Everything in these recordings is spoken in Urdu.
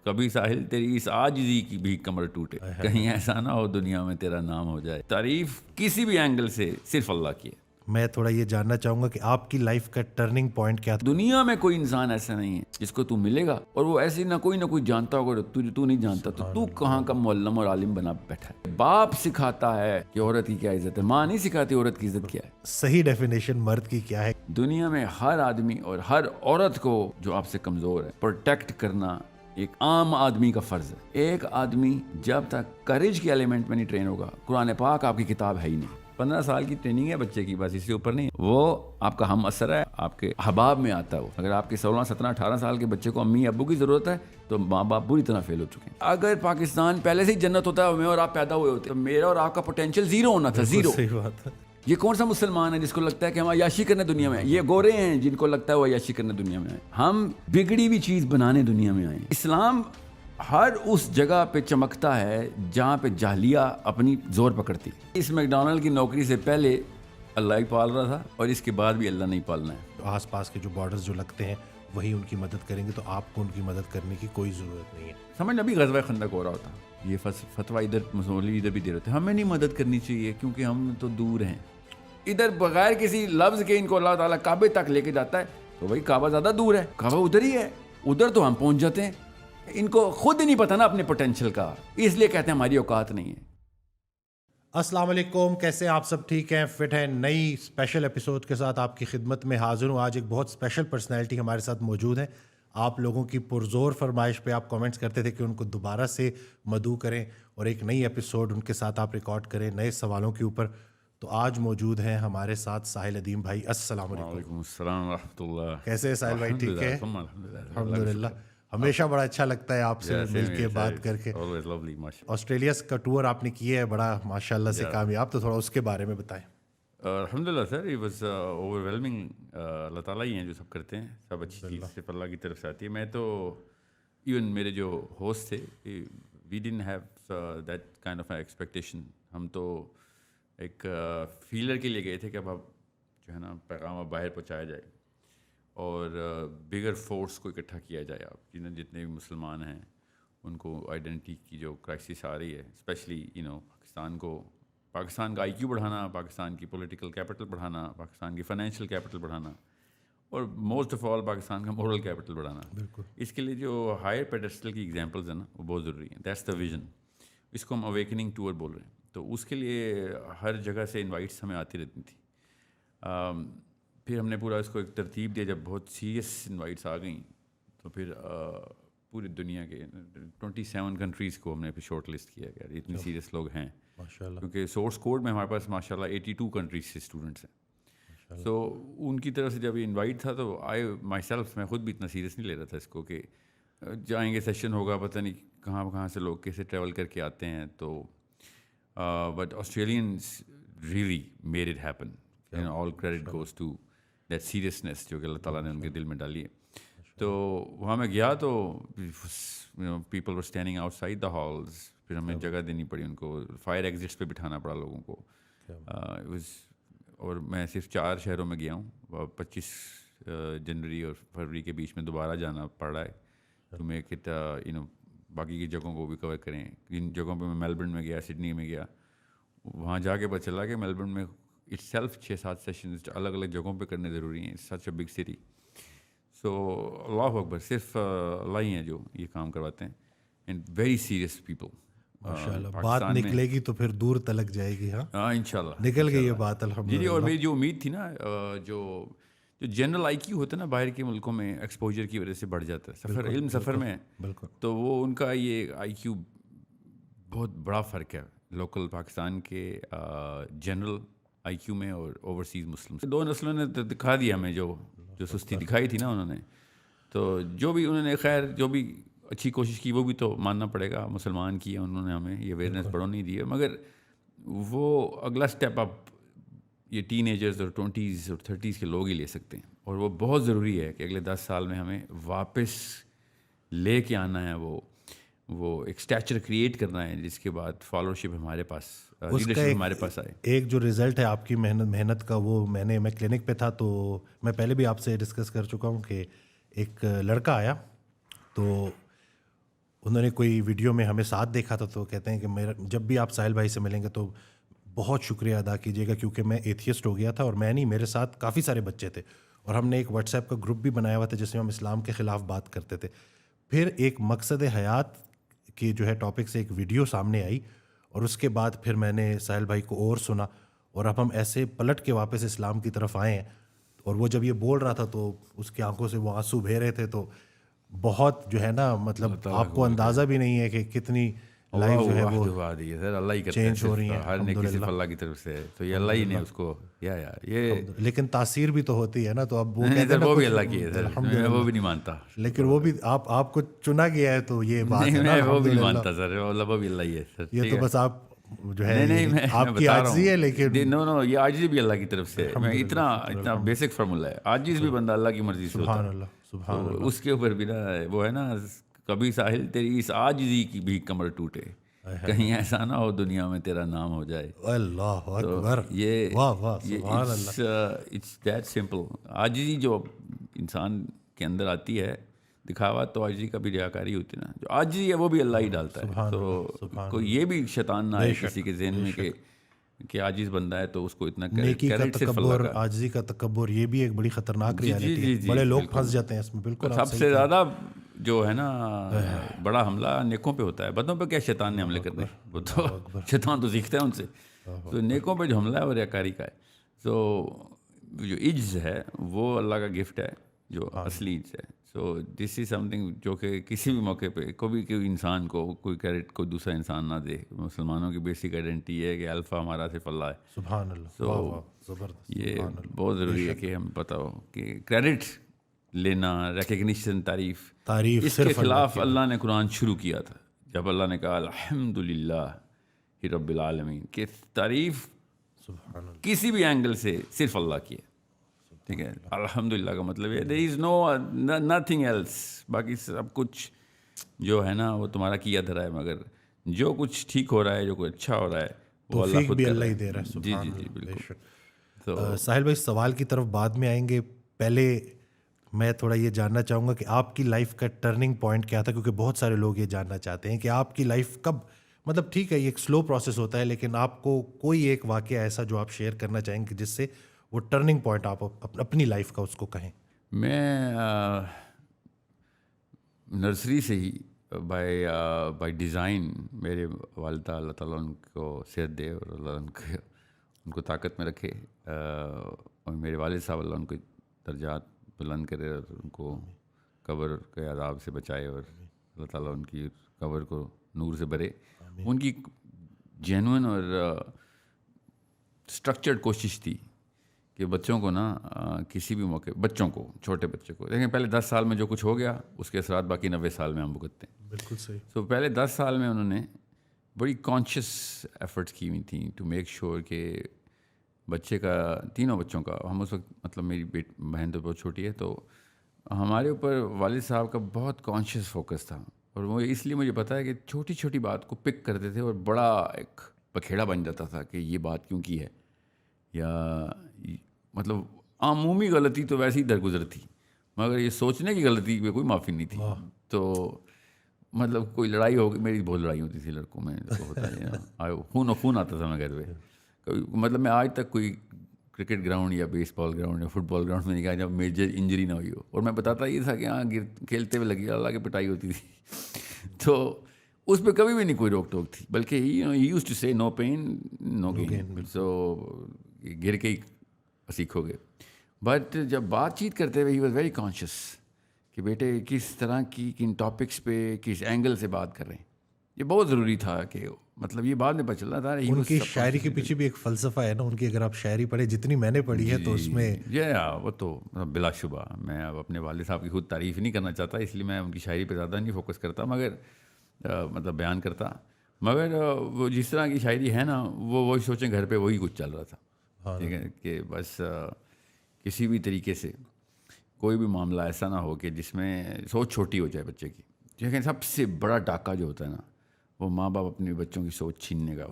کبھی ساحل تیری اس عاجزی کی بھی کمر ٹوٹے، کہیں ایسا نہ ہو دنیا میں تیرا نام ہو جائے۔ تعریف کسی بھی اینگل سے صرف اللہ کی ہے۔ میں تھوڑا یہ جاننا چاہوں گا کہ آپ کی لائف کا ٹرننگ پوائنٹ کیا تھا؟ دنیا میں کوئی انسان ایسا نہیں ہے جس کو تو ملے گا اور وہ ایسے نہ کوئی جانتا ہوگا، تو نہیں جانتا، تو کہاں کا معلم اور عالم بنا بیٹھا ہے۔ باپ سکھاتا ہے کہ عورت کی کیا عزت ہے، ماں نہیں سکھاتی عورت کی عزت کیا ہے۔ صحیح ڈیفینیشن مرد کی کیا ہے؟ دنیا میں ہر آدمی اور ہر عورت کو جو آپ سے کمزور ہے پروٹیکٹ کرنا ایک عام آدمی کا فرض ہے۔ ایک آدمی جب تک کریج کے ایلیمنٹ میں نہیں ٹرین ہوگا، قرآن پاک آپ کی کتاب ہے ہی نہیں۔ 15 سال کی ٹریننگ ہے بچے کی، بس اس سے اوپر نہیں۔ وہ آپ کا ہم اثر ہے، آپ کے احباب میں آتا ہے وہ۔ اگر آپ کے 16 17 18 سال کے بچے کو امی ابو کی ضرورت ہے تو ماں باپ بری طرح فیل ہو چکے ہیں۔ اگر پاکستان پہلے سے ہی جنت ہوتا ہے میں اور آپ پیدا ہوئے ہوتے تو میرا اور آپ کا پوٹینشیل زیرو ہونا تھا، زیرو۔ صحیح بات ہے۔ یہ کون سا مسلمان ہے جس کو لگتا ہے کہ ہم عیاشی کرنے دنیا میں آئے؟ یہ گورے ہیں جن کو لگتا ہے وہ عیاشی کرنے دنیا میں آئے۔ ہم بگڑی ہوئی چیز بنانے دنیا میں آئے۔ اسلام ہر اس جگہ پہ چمکتا ہے جہاں پہ جاہلیہ اپنی زور پکڑتی۔ اس میکڈونلڈ کی نوکری سے پہلے اللہ ہی پال رہا تھا اور اس کے بعد بھی اللہ نہیں پالنا ہے۔ آس پاس کے جو بارڈرز جو لگتے ہیں وہی ان کی مدد کریں گے، تو آپ کو ان کی مدد کرنے کی کوئی ضرورت نہیں ہے۔ سمجھ ابھی غزوہ خندق ہو رہا ہوتا، یہ فتویٰ ادھر مولوی ادھر بھی دے رہے تھے، ہمیں نہیں مدد کرنی چاہیے کیونکہ ہم تو دور ہیں۔ ادھر بغیر کسی لفظ کے ان کو اللہ تعالیٰ کعبے تک لے کے جاتا ہے تو بھائی کعبہ زیادہ دور ہے، کعبہ ادھر ہی ہے، ادھر تو ہم پہنچ جاتے ہیں۔ ان کو خود ہی نہیں پتا نا اپنے پوٹینشیل کا، اس لیے کہتے ہیں ہماری اوقات نہیں ہے۔ السلام علیکم، کیسے آپ سب؟ ٹھیک ہیں، فٹ ہیں؟ نئی اسپیشل ایپیسوڈ کے ساتھ آپ کی خدمت میں حاضر ہوں۔ آج ایک بہت اسپیشل پرسنالٹی ہمارے ساتھ موجود ہے۔ آپ لوگوں کی پرزور فرمائش پہ آپ کامنٹس کرتے تھے کہ ان کو دوبارہ سے مدعو کریں اور ایک نئی ایپیسوڈ ان کے ساتھ آپ ریکارڈ کریں نئے سوالوں کے اوپر۔ تو آج موجود ہیں ہمارے ساتھ ساحل ادیم بھائی۔ السلام علیکم۔ وعلیکم السلام ورحمۃ اللہ۔ کیسے ہیں ساحل بھائی؟ ٹھیک ہے الحمدللہ۔ ہمیشہ بڑا اچھا لگتا ہے آپ سے مل کے بات کر کے۔ آسٹریلیا کا ٹور آپ نے کیا ہے بڑا ماشاء اللہ سے کامیاب، تو تھوڑا اس کے بارے میں بتائیں۔ الحمدللہ سر، یہ واز اوور ویلمنگ۔ اللہ تعالیٰ ہی ہیں جو سب کرتے ہیں، سب اچھی چیز صرف اللہ کی طرف سے آتی ہے۔ میں تو ایون میرے جو ہوسٹ تھے، we didn't have that kind of expectation. ہم تو ایک فیلر کے لیے گئے تھے کہ اب جو ہے نا پیغام اب باہر پہنچایا جائے اور بگر فورس کو اکٹھا کیا جائے۔ آپ جتنے بھی مسلمان ہیں ان کو آئیڈینٹی کی جو کرائسس آ رہی ہے، اسپیشلی پاکستان کا آئی کیو بڑھانا، پاکستان کی پولیٹیکل کیپٹل بڑھانا، پاکستان کی فائنینشیل کیپٹل بڑھانا اور موسٹ آف آل پاکستان کا مورل کیپٹل بڑھانا۔ بالکل، اس کے لیے جو ہائر پیڈسٹل کی ایگزامپلز ہیں نا وہ بہت ضروری ہیں۔ دیٹس دا ویژن، اس کو ہم اویکننگ ٹور بول رہے ہیں۔ تو اس کے لیے ہر جگہ سے انوائٹس ہمیں آتی رہتی تھیں۔ پھر ہم نے پورا اس کو ایک ترتیب دیا، جب بہت سیریس انوائٹس آ گئیں تو پھر پوری دنیا کے 27 کنٹریز کو ہم نے پھر شارٹ لسٹ کیا کہ اتنے سیریس لوگ ہیں ماشاء اللہ، کیونکہ سورس کوڈ میں ہمارے پاس ماشاء اللہ 82 کنٹریز سے اسٹوڈنٹس ہیں۔ سو ان کی طرف سے جب یہ انوائٹ تھا تو مائی سیلف، میں خود بھی اتنا سیریس نہیں لے رہا تھا اس کو کہ جائیں گے سیشن ہوگا، پتہ نہیں کہاں سے لوگ کیسے ٹریول کر کے آتے ہیں۔ تو but Australians really made it happen, all credit goes to that seriousness جو کہ اللہ تعالیٰ نے ان کے دل میں ڈالی ہے۔ تو وہاں میں گیا تو people were standing out side the halls, پھر ہمیں جگہ دینی پڑی ان کو، فائر ایگزٹس پہ بٹھانا پڑا لوگوں کو۔ اور میں صرف 4 شہروں میں گیا ہوں، 25 جنوری اور فروری کے بیچ میں دوبارہ جانا پڑ رہا ہے تو میں باقی کی جگہوں کو بھی کور کریں۔ جن جگہوں پہ میں میلبرن میں گیا، سڈنی میں گیا، وہاں جا کے پتہ چلا کہ میلبرن میں اٹ سیلف 6-7 سیشنز الگ الگ جگہوں پہ کرنے ضروری ہیں، سچ اے بگ سٹی۔ سو اللہ اکبر، صرف اللہ ہی ہیں جو یہ کام کرواتے ہیں، اینڈ ویری سیریس پیپل۔ ماشاء اللہ، بات نکلے گی تو پھر دور تلک جائے گی۔ ہاں انشاءاللہ نکل گئی یہ بات الحمدللہ۔ جی، اور میری جو امید تھی نا، جو جنرل آئی کیو ہوتا ہے نا باہر کے ملکوں میں، ایکسپوجر کی وجہ سے بڑھ جاتا ہے، سفر میں، بالکل، تو وہ ان کا یہ آئی کیو بہت بڑا فرق ہے لوکل پاکستان کے جنرل آئی کیو میں اور اوورسیز مسلم۔ 2 نسلوں نے دکھا دیا ہمیں جو سستی دکھائی تھی نا انہوں نے۔ تو جو بھی انہوں نے خیر جو بھی اچھی کوشش کی وہ بھی تو ماننا پڑے گا، مسلمان کی ہے انہوں نے، ہمیں یہ اویئرنیس بڑھو نہیں دی ہے، مگر وہ اگلا اسٹیپ اپ یہ ٹین ایجرز اور 20s اور 30s کے لوگ ہی لے سکتے ہیں، اور وہ بہت ضروری ہے کہ اگلے 10 سال میں ہمیں واپس لے کے آنا ہے، وہ ایک اسٹیچر کریٹ کرنا ہے جس کے بعد فالوورشپ ہمارے پاس، لیڈرشپ ہمارے پاس آئے۔ ایک جو رزلٹ ہے آپ کی محنت کا، وہ میں کلینک پہ تھا تو میں پہلے بھی آپ سے ڈسکس کر چکا ہوں کہ ایک لڑکا آیا تو انہوں نے کوئی ویڈیو میں ہمیں ساتھ دیکھا تھا تو کہتے ہیں کہ میرا جب بھی آپ ساحل بھائی سے ملیں گے تو بہت شکریہ ادا کیجیے گا کیونکہ میں ایتھیسٹ ہو گیا تھا، اور میں نہیں، میرے ساتھ کافی سارے بچے تھے، اور ہم نے ایک واٹس ایپ کا گروپ بھی بنایا ہوا تھا جس میں ہم اسلام کے خلاف بات کرتے تھے. پھر ایک مقصد حیات کی جو ہے ٹاپک سے ایک ویڈیو سامنے آئی، اور اس کے بعد پھر میں نے ساحل بھائی کو اور سنا، اور اب ہم ایسے پلٹ کے واپس اسلام کی طرف آئے ہیں. اور وہ جب یہ بول رہا تھا تو اس کی آنکھوں سے وہ آنسو بہہ رہے تھے، تو بہت جو ہے نا مطلب آپ کو اندازہ بھی نہیں ہے کہ کتنی لائف جو ہے وہ سر اللہ ہی کرتا ہے، چینج ہو رہی ہیں. ہر نیکی صرف اللہ کی طرف سے ہے، تو یہ اللہ ہی نے اس کو یار یہ لیکن تاثیر بھی تو ہوتی ہے نا، تو اب وہ نہیں کہتے سر ہیں وہ بھی نا اللہ کی ہے سر، میں وہ بھی نہیں مانتا، لیکن وہ بھی آپ کو چنا گیا ہے تو یہ بات ہے نا. میں وہ بھی نہیں مانتا سر، وہ بھی اللہ ہی ہے سر. یہ تو بس آپ جو ہے نہیں میں آپ کی عاجزی ہے، لیکن نو یہ عاجزی بھی اللہ کی طرف سے ہے. میں اتنا بیسک فارمولا ہے، عاجز بھی بندہ اللہ کی مرضی سے ہوتا سبحان ہے. اللہ سبحان تو اس کے اوپر بھی نا وہ ہے نا، کبھی ساحل تیری اس عاجزی کی بھی کمر ٹوٹے، کہیں ایسا نہ ہو دنیا میں تیرا نام ہو جائے. اللہ اکبر، یہ واہ واہ سبحان اللہ. It's that simple. عاجزی جو انسان کے اندر آتی ہے، دکھاوا تو عاجزی کا بھی ریاکاری ہوتی ہے نا. جو عاجزی ہے وہ بھی اللہ ہی ڈالتا ہے. تو کوئی یہ بھی شیطان نہ آئے کسی کے ذہن میں کہ عاجز بندہ ہے تو اس کو اتنا نیکی کا تکبر، عاجزی کا تکبر، یہ بھی ایک بڑی خطرناک ریالٹی ہے. بڑے لوگ پھنس جاتے ہیں اس میں. بالکل سب سے زیادہ جو ہے نا بڑا حملہ نیکوں پہ ہوتا ہے. بدوں پہ کیا شیطان نے حملے کرنے، وہ تو شیطان تو سیکھتا ہے ان سے. تو نیکوں پہ جو حملہ ہے وہ ریاکاری کا ہے. تو جو عجز ہے وہ اللہ کا گفٹ ہے، جو اصلی عجز ہے. سو دس از سم تھنگ جو کہ کسی بھی موقع پہ کوئی انسان کو کوئی کریڈٹ کوئی دوسرا انسان نہ دے. مسلمانوں کی بیسک آئیڈینٹی ہے کہ الفا ہمارا صرف اللہ ہے. سبحان اللہ. تو زبردست. یہ بہت ضروری ہے کہ ہم پتہ ہو کہ کریڈٹ لینا، ریکگنیشن، تعریف اس کے خلاف اللہ نے قرآن شروع کیا تھا جب اللہ نے کہا الحمدللہ رب العالمین، کہ تعریف کسی بھی اینگل سے صرف اللہ کی ہے. ٹھیک ہے، الحمدللہ کا مطلب ہے دیر از نو نتھنگ ایلس. باقی سب کچھ جو ہے نا وہ تمہارا کیا دھرا ہے، مگر جو کچھ ٹھیک ہو رہا ہے، جو کچھ اچھا ہو رہا ہے وہ اللہ خود اللہ ہی دے رہا ہے. جی بالکل. تو ساحل بھائی سوال کی طرف بعد میں آئیں گے. پہلے میں تھوڑا یہ جاننا چاہوں گا کہ آپ کی لائف کا ٹرننگ پوائنٹ کیا تھا، کیونکہ بہت سارے لوگ یہ جاننا چاہتے ہیں کہ آپ کی لائف کب، مطلب ٹھیک ہے یہ ایک سلو پروسیس ہوتا ہے، لیکن آپ کو کوئی ایک واقعہ ایسا جو آپ شیئر کرنا چاہیں گے جس سے وہ ٹرننگ پوائنٹ آپ اپنی لائف کا اس کو کہیں. میں نرسری سے ہی بائی ڈیزائن میرے والدہ اللہ تعالیٰ ان کو صحت دے اور اللہ ان کو طاقت میں رکھے، اور میرے والد صاحب اللہ ان کو درجات بلند کرے اور ان کو قبر کے عذاب سے بچائے، اور اللہ تعالیٰ ان کی قبر کو نور سے بھرے. ان کی جینوئن اور اسٹرکچرڈ کوشش تھی کہ بچوں کو نا کسی بھی موقع، بچوں کو، چھوٹے بچے کو دیکھیں، پہلے 10 سال میں جو کچھ ہو گیا اس کے اثرات باقی 90 سال میں ہم بھگتتے ہیں. بالکل صحیح. تو پہلے 10 سال میں انہوں نے بڑی کانشیس ایفرٹس کی ہوئی تھیں ٹو میک شیور کہ بچے کا، تینوں بچوں کا، ہم اس وقت مطلب میری بہن تو بہت چھوٹی ہے، تو ہمارے اوپر والد صاحب کا بہت کانشیس فوکس تھا. اور وہ اس لیے مجھے پتا ہے کہ چھوٹی چھوٹی بات کو پک کرتے تھے اور بڑا ایک پکھیڑا بن جاتا تھا کہ یہ بات کیوں کی ہے، یا مطلب عمومی غلطی تو ویسے ہی درگزر تھی، مگر یہ سوچنے کی غلطی پہ کوئی معافی نہیں تھی. تو مطلب کوئی لڑائی ہو گئی، میری بہت لڑائی ہوتی تھی لڑکوں میں، ہوتا ہے خون آتا تھا میں گھر پہ. مطلب میں آج تک کوئی کرکٹ گراؤنڈ یا بیس بال گراؤنڈ یا فٹ بال گراؤنڈ میں نہیں گیا جب میجر انجری نہ ہوئی ہو. اور میں بتاتا یہ تھا کہ ہاں کھیلتے ہوئے لگی اللہ کی پٹائی ہوتی تھی. تو اس پہ کبھی بھی نہیں کوئی روک ٹوک تھی، بلکہ ہی یوز ٹو سے نو پین نو گین. سو گر کے ہی سیکھو گے. بٹ جب بات چیت کرتے ہوئے ہی واز ویری کانشیس کہ بیٹے کس طرح کی کن ٹاپکس پہ کس اینگل سے بات کر رہے ہیں. یہ بہت ضروری تھا کہ مطلب یہ بعد میں پتہ چلا تھا. ان کی شاعری کے پیچھے بھی ایک فلسفہ ہے نا ان کی، اگر آپ شاعری پڑھیں، جتنی میں نے پڑھی ہے تو اس میں وہ تو بلا شبہ میں اب اپنے والد صاحب کی خود تعریف نہیں کرنا چاہتا، اس لیے میں ان کی شاعری پہ زیادہ نہیں فوکس کرتا، مگر مطلب بیان کرتا. مگر وہ جس طرح کی شاعری ہے نا وہ سوچیں گھر پہ وہی کچھ چل رہا تھا. ٹھیک ہے کہ بس کسی بھی طریقے سے کوئی بھی معاملہ ایسا نہ ہو کہ جس میں سوچ چھوٹی ہو جائے بچے کی. لیکن سب سے بڑا ڈاکہ جو ہوتا ہے نا وہ ماں باپ اپنے بچوں کی سوچ چھیننے کا.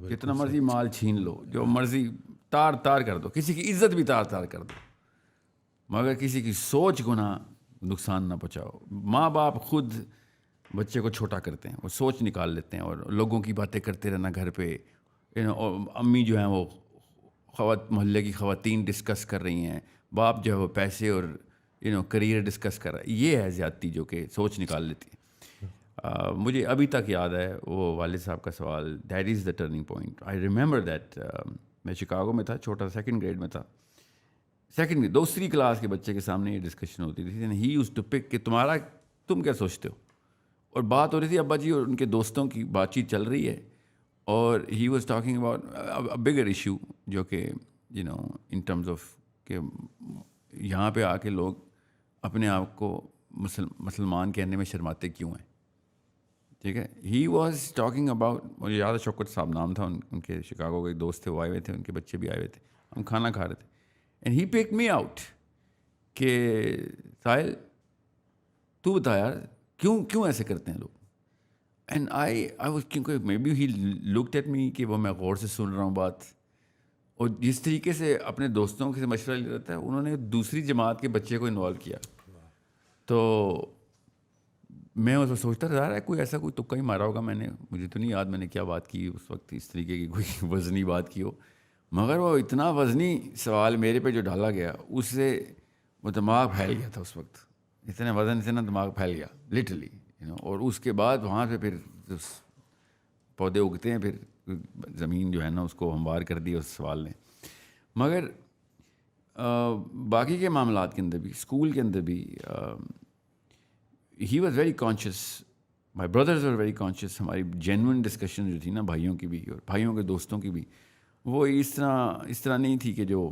جتنا مرضی مال چھین لو، جو مرضی تار تار کر دو، کسی کی عزت بھی تار تار کر دو، مگر کسی کی سوچ کو نہ نقصان نہ پہنچاؤ. ماں باپ خود بچے کو چھوٹا کرتے ہیں, وہ سوچ نکال لیتے ہیں, اور لوگوں کی باتیں کرتے رہنا گھر پہ, اور امی جو ہیں وہ محلے کی خواتین ڈسکس کر رہی ہیں, باپ جو ہے وہ پیسے اور کریئر ڈسکس کر رہا ہے. یہ ہے زیادتی جو کہ سوچ نکال لیتی ہے. مجھے ابھی تک یاد ہے وہ والد صاحب کا سوال, that is the turning point. I remember that میں شکاگو میں تھا, چھوٹا 2nd گریڈ میں تھا, 2nd کلاس کے بچے کے سامنے یہ ڈسکشن ہوتی تھی. ہی یوز ٹو پک کہ تم کیا سوچتے ہو, اور بات ہو رہی تھی ابا جی اور ان کے دوستوں کی بات چیت چل رہی ہے, اور he was talking about bigger issue جو کہ ان ٹرمز آف کہ یہاں پہ آ کے لوگ اپنے آپ کو مسلمان کہنے میں شرماتے کیوں ہیں. ٹھیک ہے, ہی واز ٹاکنگ اباؤٹ, مجھے یاد ہے شوکت صاحب نام تھا ان کے, شکاگو کے ایک دوست تھے, وہ آئے ہوئے تھے, ان کے بچے بھی آئے ہوئے تھے, ہم کھانا کھا رہے تھے, and he pick me out کہ ساحل تو بتا یار کیوں ایسے کرتے ہیں لوگ. اینڈ آئی واز, کیونکہ maybe he looked at me کہ وہ میں غور سے سن رہا ہوں بات, اور جس طریقے سے اپنے دوستوں سے مشورہ لے رہا تھا, انہوں نے دوسری جماعت کے بچے کو انوالو کیا. تو میں اس وقت سوچتا رہا ہے کوئی ایسا کوئی تکا ہی مارا ہوگا میں نے, مجھے تو نہیں یاد میں نے کیا بات کی اس وقت, اس طریقے کی کوئی وزنی بات کی ہو, مگر وہ اتنا وزنی سوال میرے پہ جو ڈالا گیا اس سے وہ دماغ پھیل گیا تھا اس وقت, اتنے وزن سے نا دماغ پھیل گیا لٹرلی, اور اس کے بعد وہاں سے پھر پودے اگتے ہیں, پھر زمین جو ہے نا اس کو ہموار کر دی اس سوال نے. مگر باقی کے معاملات کے اندر بھی, اسکول کے اندر بھی, he was very conscious, my brothers are very conscious. ہماری جینون ڈسکشن جو تھی نا بھائیوں کی بھی اور بھائیوں کے دوستوں کی بھی, وہ اس طرح نہیں تھی کہ جو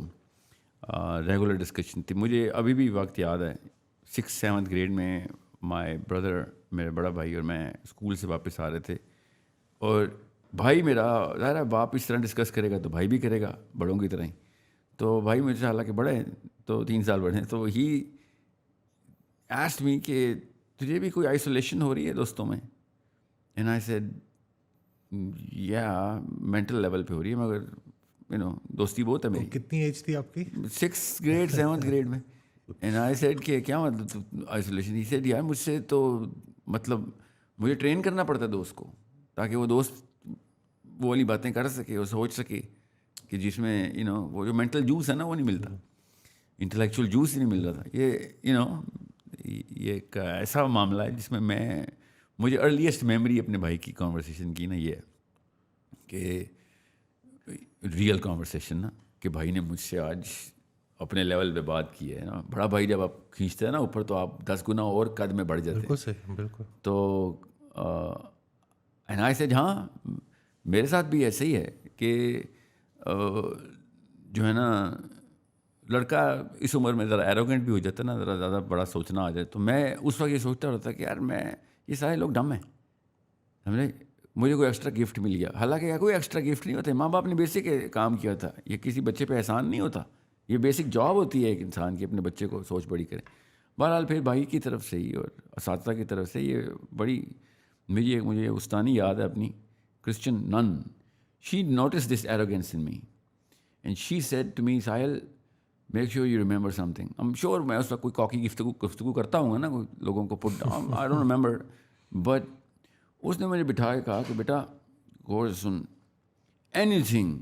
ریگولر ڈسکشن تھی. مجھے ابھی بھی وقت یاد ہے 6th 7th گریڈ میں مائی بردر, میرا بڑا بھائی اور میں اسکول سے واپس آ رہے تھے, اور بھائی میرا ظاہر ہے باپ اس طرح ڈسکس کرے گا تو بھائی بھی کرے گا بڑوں کی طرح ہی. تو بھائی مجھ سے حالانکہ بڑے ہیں, تو 3 سال بڑے ہیں, تو ہی آسکڈ می کہ تجھے بھی کوئی آئسولیشن ہو رہی ہے دوستوں میں. اینڈ آئی سیڈ یا مینٹل لیول پہ ہو رہی ہے, مگر دوستی بہت ہے میری. کتنی ایج تھی آپ کی؟ 6th گریڈ 7th گریڈ میں. اینڈ آئی سیڈ کہ کیا مطلب آئسولیشن. ہی سیڈ یار مجھ سے تو مطلب مجھے ٹرین کرنا پڑتا ہے دوست کو, تاکہ وہ دوست وہ والی باتیں کر سکے اور سوچ سکے کہ جس میں وہ جو مینٹل جوس ہے نا وہ نہیں ملتا, انٹلیکچوئل جوس ہی نہیں مل رہا تھا. یہ ایک ایسا معاملہ ہے جس میں مجھے ارلیسٹ میموری اپنے بھائی کی کانورسیشن کی نا یہ ہے کہ ریئل کانورسیشن نا, کہ بھائی نے مجھ سے آج اپنے لیول پہ بات کی ہے نا. بڑا بھائی جب آپ کھینچتے ہیں نا اوپر تو آپ 10 گنا اور قد میں بڑھ جاتے ہیں. بالکل صحیح, بالکل. تو اینڈ آئی سیڈ ہاں میرے ساتھ بھی ایسا ہی ہے کہ جو ہے نا لڑکا اس عمر میں ذرا ایروگنٹ بھی ہو جاتا ہے نا, ذرا زیادہ بڑا سوچنا آ جائے. تو میں اس وقت یہ سوچتا رہتا کہ یار میں یہ سارے لوگ ڈم ہیں, سمجھے, مجھے کوئی ایکسٹرا گفٹ مل گیا. حالانکہ کوئی ایکسٹرا گفٹ نہیں ہوتا, ماں باپ نے بیسک کام کیا تھا, یہ کسی بچے پہ احسان نہیں ہوتا, یہ بیسک جاب ہوتی ہے ایک انسان کی اپنے بچے کو سوچ بڑی کرے. بہرحال پھر بھائی کی طرف سے ہی اور اساتذہ کی طرف سے یہ بڑی مجھے استانی یاد ہے اپنی, Christian nun, she notice this arrogance in me and she said to me Sahil make sure you remember something. I am sure میں اس وقت کوئی کاکی گفتگو کرتا ہوں گا نا لوگوں کو put down, I don't remember, but اس نے مجھے بٹھا کے کہا کہ بیٹا غور سے سن, anything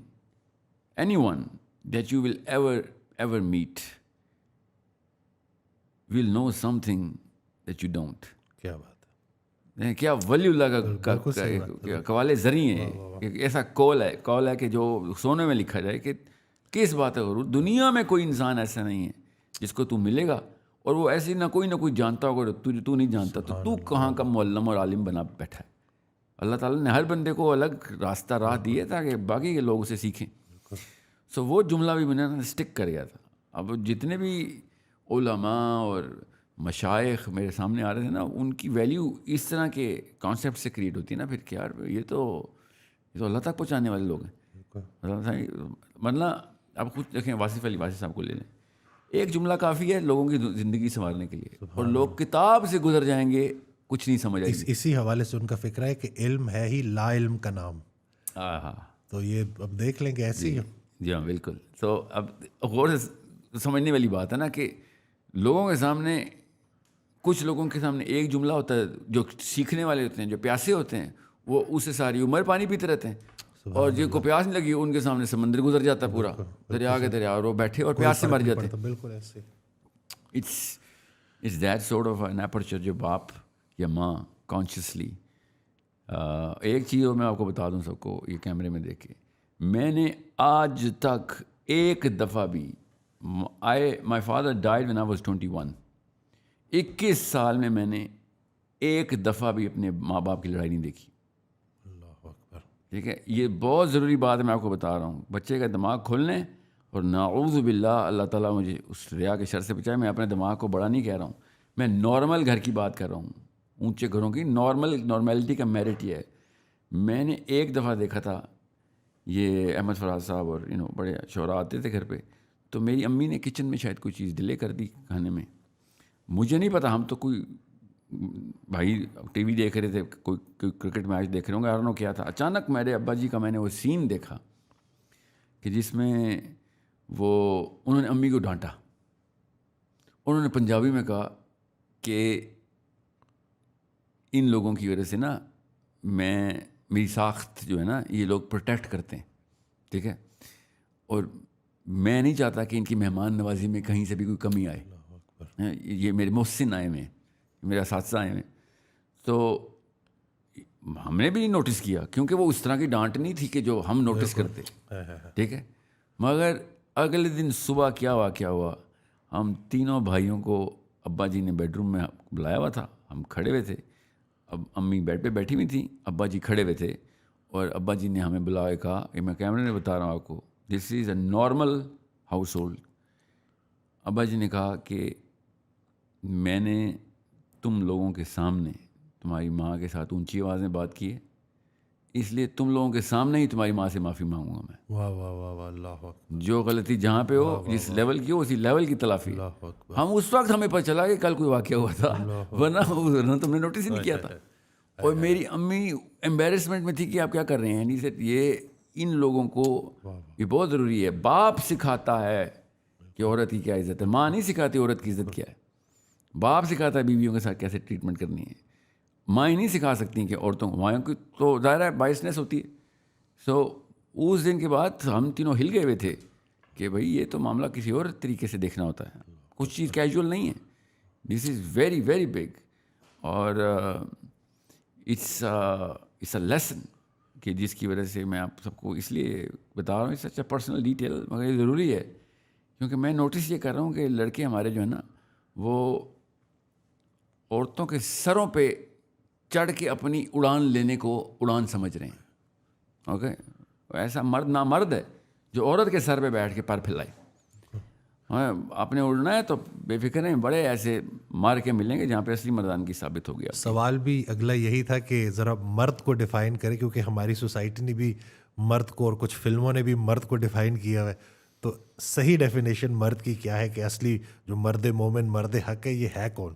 anyone that you will ever meet will know something that you don't. کیا بات ہے, کیا ولی اللہ کا قوال زریں ہے, ایسا کال ہے کہ جو سونے میں لکھا جائے کہ کس بات ہے غرور, دنیا میں کوئی انسان ایسا نہیں ہے جس کو تو ملے گا اور وہ ایسی نہ کوئی جانتا ہوگا تو نہیں جانتا, تو کہاں کا معلم اور عالم بنا بیٹھا ہے. اللہ تعالیٰ نے ہر بندے کو الگ راستہ راہ دی ہے تاکہ باقی کے لوگ اسے سیکھیں. سو وہ جملہ بھی میں نے اسٹک کر گیا تھا. اب جتنے بھی علماء اور مشائخ میرے سامنے آ رہے تھے نا, ان کی ویلیو اس طرح کے کانسیپٹ سے کریٹ ہوتی ہے نا پھر کہ یار یہ تو اللہ تک پہنچانے والے لوگ ہیں. مطلب آپ خود دیکھیں واصف صاحب کو لے لیں, ایک جملہ کافی ہے لوگوں کی زندگی سنوارنے کے لیے, اور لوگ کتاب سے گزر جائیں گے کچھ نہیں سمجھ آئے گی. اسی حوالے سے ان کا فکر ہے کہ علم ہے ہی لا علم کا نام. ہاں تو یہ اب دیکھ لیں کہ ایسی ہے. جی ہاں بالکل. تو اب غور سے سمجھنے والی بات ہے نا کہ لوگوں کے سامنے کچھ لوگوں کے سامنے ایک جملہ ہوتا ہے, جو سیکھنے والے ہوتے ہیں, جو پیاسے ہوتے ہیں, وہ اس سے ساری عمر پانی پیتے رہتے ہیں, اور جن کو پیاس نہیں لگی ان کے سامنے سمندر گزر جاتا ہے پورا, دریا کے دریا, اور وہ بیٹھے اور پیاس سے مر جاتے ہیں. بالکل ایسے. It's that sort of an aperture جو باپ یا ماں کانشیسلی. ایک چیز اور میں آپ کو بتا دوں سب کو, یہ کیمرے میں دیکھے, میں نے آج تک ایک دفعہ بھی, my father died when I was 21, 21 سال میں نے ایک دفعہ بھی اپنے ماں باپ کی لڑائی نہیں دیکھی. اللہ اکبر. ٹھیک ہے, یہ بہت ضروری بات ہے, میں آپ کو بتا رہا ہوں. بچے کا دماغ کھولنے, اور ناعوذ باللہ اللہ تعالیٰ مجھے اس ریا کے شر سے بچائے. میں اپنے دماغ کو بڑا نہیں کہہ رہا ہوں, میں نارمل گھر کی بات کر رہا ہوں, اونچے گھروں کی نارملٹی کا میرٹ یہ ہے. میں نے ایک دفعہ دیکھا تھا, یہ احمد فراز صاحب اور بڑے شعراء آتے تھے گھر پہ, تو میری امی نے کچن میں شاید کوئی چیز ڈیلے کر دی کھانے میں, مجھے نہیں پتا. ہم تو کوئی بھائی ٹی وی دیکھ رہے تھے, کوئی کرکٹ میچ دیکھ رہے ہوں گے, آرنو کیا تھا. اچانک میرے ابا جی کا میں نے وہ سین دیکھا کہ جس میں انہوں نے امی کو ڈانٹا. انہوں نے پنجابی میں کہا کہ ان لوگوں کی وجہ سے نا میری ساخت جو ہے نا, یہ لوگ پروٹیکٹ کرتے ہیں, ٹھیک ہے, اور میں نہیں چاہتا کہ ان کی مہمان نوازی میں کہیں سے بھی کوئی کمی آئے. یہ میرے محسن آئے ہوئے ہیں, میرے اساتذہ آئے ہوئے ہیں. تو ہم نے بھی نوٹس کیا, کیونکہ وہ اس طرح کی ڈانٹ نہیں تھی کہ جو ہم نوٹس کرتے, ٹھیک ہے. مگر اگلے دن صبح کیا واقعہ ہوا, ہم تینوں بھائیوں کو ابا جی نے بیڈ روم میں بلایا ہوا تھا, ہم کھڑے ہوئے تھے, اب امی بیڈ پہ بیٹھی ہوئی تھیں, ابا جی کھڑے ہوئے تھے, اور ابا جی نے ہمیں بلایا, کہا کہ میں کیمرے میں بتا رہا ہوں آپ کو, دس از اے نارمل ہاؤس ہولڈ. ابا جی نے کہا کہ میں نے تم لوگوں کے سامنے تمہاری ماں کے ساتھ اونچی آواز میں بات کی ہے, اس لیے تم لوگوں کے سامنے ہی تمہاری ماں سے معافی مانگوں گا میں. واہ واہ واہ واہ, اللہ اکبر. جو غلطی جہاں پہ ہو, جس لیول کی ہو, اسی لیول کی تلافی. ہم اس وقت ہمیں پتہ چلا کہ کل کوئی واقعہ ہوا تھا, ورنہ تم نے نوٹس ہی نہیں کیا تھا. اور میری امی ایمبیرسمنٹ میں تھی کہ آپ کیا کر رہے ہیں. یہ ان لوگوں کو یہ بہت ضروری ہے. باپ سکھاتا ہے کہ عورت کی کیا عزت ہے, ماں نہیں سکھاتی عورت کی عزت کیا ہے. باپ سکھاتا ہے بیویوں کے ساتھ کیسے ٹریٹمنٹ کرنی ہے. مائیں نہیں سکھا سکتی کہ عورتوں کو, مائیں کی تو ظاہر ہے بائسنس ہوتی ہے. سو اس دن کے بعد ہم تینوں ہل گئے ہوئے تھے کہ بھائی یہ تو معاملہ کسی اور طریقے سے دیکھنا ہوتا ہے, کچھ چیز کیجول نہیں ہے. This is very very big, اور اٹس اے لیسن کہ جس کی وجہ سے میں آپ سب کو اس لیے بتا رہا ہوں. It's such a personal detail, مگر یہ ضروری ہے کیونکہ میں نوٹس یہ کر رہا ہوں کہ لڑکے ہمارے جو ہیں نا, وہ عورتوں کے سروں پہ چڑھ کے اپنی اڑان لینے کو اڑان سمجھ رہے ہیں. اوکے, ایسا مرد نامرد ہے جو عورت کے سر پہ بیٹھ کے پر پھیلائے. آپ نے اڑنا ہے تو بے فکر ہیں, بڑے ایسے مار کے ملیں گے جہاں پہ اصلی مردانگی ثابت ہو گیا. سوال بھی اگلا یہی تھا کہ ذرا مرد کو ڈیفائن کرے, کیونکہ ہماری سوسائٹی نے بھی مرد کو, اور کچھ فلموں نے بھی مرد کو ڈیفائن کیا ہے. تو صحیح ڈیفینیشن مرد کی کیا ہے, کہ اصلی جو مرد مومن مرد حق ہے یہ ہے کون,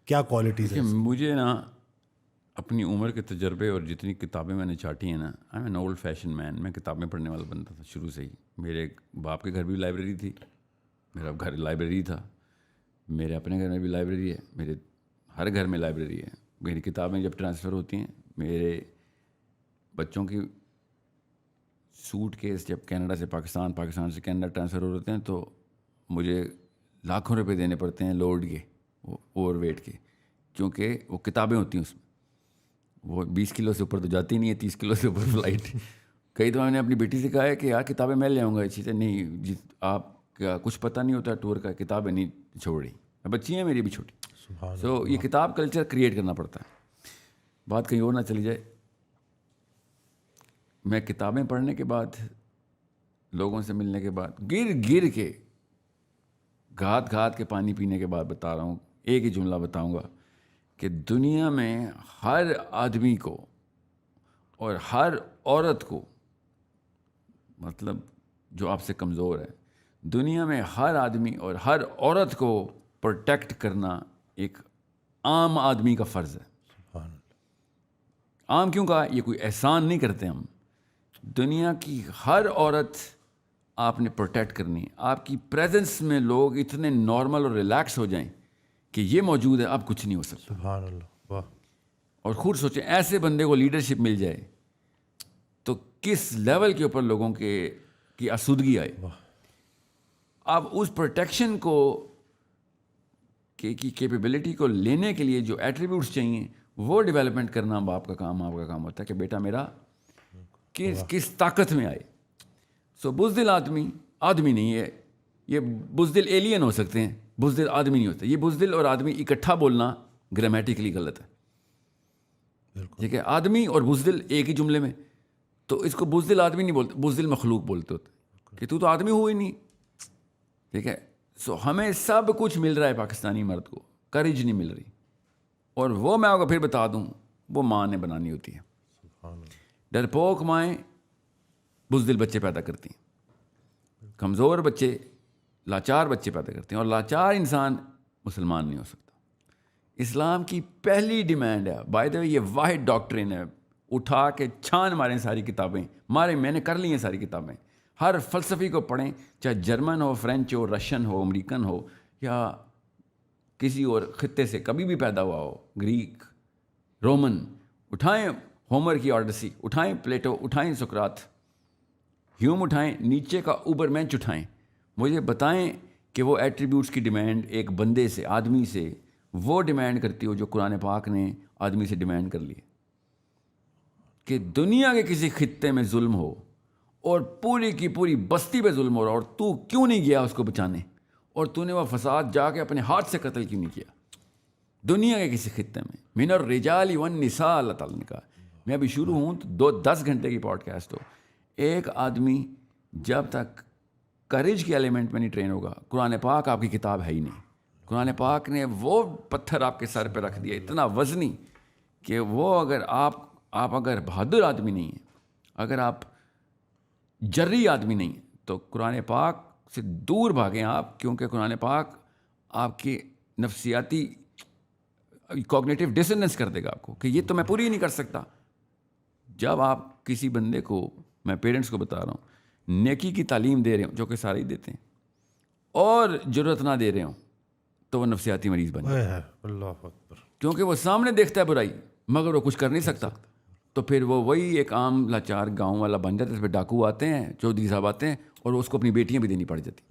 کیا کوالٹیز ہیں؟ مجھے نا اپنی عمر کے تجربے اور جتنی کتابیں میں نے چاٹی ہیں نا, I am an old fashion man. میں کتابیں پڑھنے والا بنتا تھا شروع سے ہی. میرے باپ کے گھر بھی لائبریری تھی, میرا گھر لائبریری تھا, میرے اپنے گھر میں بھی لائبریری ہے, میرے ہر گھر میں لائبریری ہے. میری کتابیں جب ٹرانسفر ہوتی ہیں, میرے بچوں کی سوٹ کیس جب کینیڈا سے پاکستان, پاکستان سے کینیڈا ٹرانسفر ہو رہتے ہیں, تو مجھے لاکھوں روپے دینے پڑتے ہیں لوڈ کے, اوور ویٹ کے, کیونکہ وہ کتابیں ہوتی ہیں اس میں. وہ 20 کلو سے اوپر تو جاتی نہیں ہے, 30 کلو سے اوپر فلائٹ. کئی دفعہ میں نے اپنی بیٹی سے کہا ہے کہ یار کتابیں میں لے آؤں گا. چیزیں نہیں جی, آپ کا کچھ پتہ نہیں ہوتا ٹور کا, کتابیں نہیں چھوڑ رہی. بچی ہیں میری بھی چھوٹی. سو یہ کتاب کلچر کریٹ کرنا پڑتا ہے. بات کہیں اور نہ چلی جائے, میں کتابیں پڑھنے کے بعد, لوگوں سے ملنے کے بعد, گر کے گھات کے پانی پینے کے بعد بتا رہا ہوں, ایک ہی جملہ بتاؤں گا کہ دنیا میں ہر آدمی کو اور ہر عورت کو, مطلب جو آپ سے کمزور ہے, دنیا میں ہر آدمی اور ہر عورت کو پروٹیکٹ کرنا ایک عام آدمی کا فرض ہے. عام کیوں کہا, یہ کوئی احسان نہیں کرتے ہم. دنیا کی ہر عورت آپ نے پروٹیکٹ کرنی ہے. آپ کی پریزنس میں لوگ اتنے نارمل اور ریلیکس ہو جائیں کہ یہ موجود ہے اب کچھ نہیں ہو سکتا. سبحان اللہ. واہ. اور خود سوچیں ایسے بندے کو لیڈرشپ مل جائے تو کس لیول کے اوپر لوگوں کی آسودگی آئے. اب اس پروٹیکشن کو کی کیپیبلٹی کو لینے کے لیے جو ایٹریبیوٹس چاہیے وہ ڈیولپمنٹ کرنا باپ کا کام ہوتا ہے کہ بیٹا میرا کس طاقت میں آئے. سو بزدل آدمی نہیں ہے, یہ بزدل ایلین ہو سکتے ہیں, بزدل آدمی نہیں ہوتا. یہ بزدل اور آدمی اکٹھا بولنا گرامیٹیکلی غلط ہے. ٹھیک ہے, آدمی اور بزدل ایک ہی جملے میں, تو اس کو بزدل آدمی نہیں بولتے, بزدل مخلوق بولتے ہوتے کہ تو آدمی ہو ہی نہیں. ٹھیک ہے, سو ہمیں سب کچھ مل رہا ہے پاکستانی مرد کو, کریج نہیں مل رہی. اور وہ میں آپ کو پھر بتا دوں وہ ماں نے بنانی ہوتی ہے. ڈرپوک مائیں بزدل بچے پیدا کرتی ہیں, کمزور بچے لاچار بچے پیدا کرتے ہیں, اور لاچار انسان مسلمان نہیں ہو سکتا. اسلام کی پہلی ڈیمانڈ ہے, بائی دا وے یہ واحد ڈاکٹرین ہے, اٹھا کے چھان ماریں ساری کتابیں, میں نے کر لی ہیں ساری کتابیں, ہر فلسفی کو پڑھیں, چاہے جرمن ہو, فرینچ ہو, رشین ہو, امریکن ہو, یا کسی اور خطے سے کبھی بھی پیدا ہوا ہو, گریک, رومن. اٹھائیں ہومر کی آڈیسی, اٹھائیں پلیٹو, اٹھائیں سقراط, ہیوم اٹھائیں, نیچے کا اوبر مینچ اٹھائیں, مجھے بتائیں کہ وہ ایٹریبیوٹس کی ڈیمانڈ ایک بندے سے, آدمی سے وہ ڈیمانڈ کرتی ہو جو قرآن پاک نے آدمی سے ڈیمانڈ کر لی کہ دنیا کے کسی خطے میں ظلم ہو اور پوری کی پوری بستی پہ ظلم ہو رہا, اور تو کیوں نہیں گیا اس کو بچانے, اور تو نے وہ فساد جا کے اپنے ہاتھ سے قتل کیوں نہیں کیا دنیا کے کسی خطے میں. من الرجال والنساء اللہ تعالیٰ نے کہا. میں ابھی شروع ہوں تو 10 گھنٹے کی پوڈ کاسٹ ہو. ایک آدمی جب تک کریج کے ایلیمنٹ میں نہیں ٹرین ہوگا, قرآن پاک آپ کی کتاب ہے ہی نہیں. قرآن پاک نے وہ پتھر آپ کے سر پہ رکھ دیا اتنا وزنی کہ وہ اگر آپ اگر بہادر آدمی نہیں ہیں, اگر آپ جری آدمی نہیں ہیں, تو قرآن پاک سے دور بھاگیں آپ, کیونکہ قرآن پاک آپ کی نفسیاتی کوگنیٹیو ڈسننس کر دے گا آپ کو کہ یہ تو میں پوری ہی نہیں کر سکتا. جب آپ کسی بندے کو, میں پیرنٹس کو بتا رہا ہوں, نیکی کی تعلیم دے رہے ہوں, جو کہ سارے ہی دیتے ہیں, اور جرت نہ دے رہے ہوں, تو وہ نفسیاتی مریض بن جائے. اللہ اکبر. کیونکہ وہ سامنے دیکھتا ہے برائی مگر وہ کچھ کر نہیں سکتا, تو پھر وہ وہی ایک عام لاچار گاؤں والا بن جاتا ہے. اس پہ ڈاکو آتے ہیں, چودھری صاحب آتے ہیں, اور اس کو اپنی بیٹیاں بھی دینی پڑ جاتی.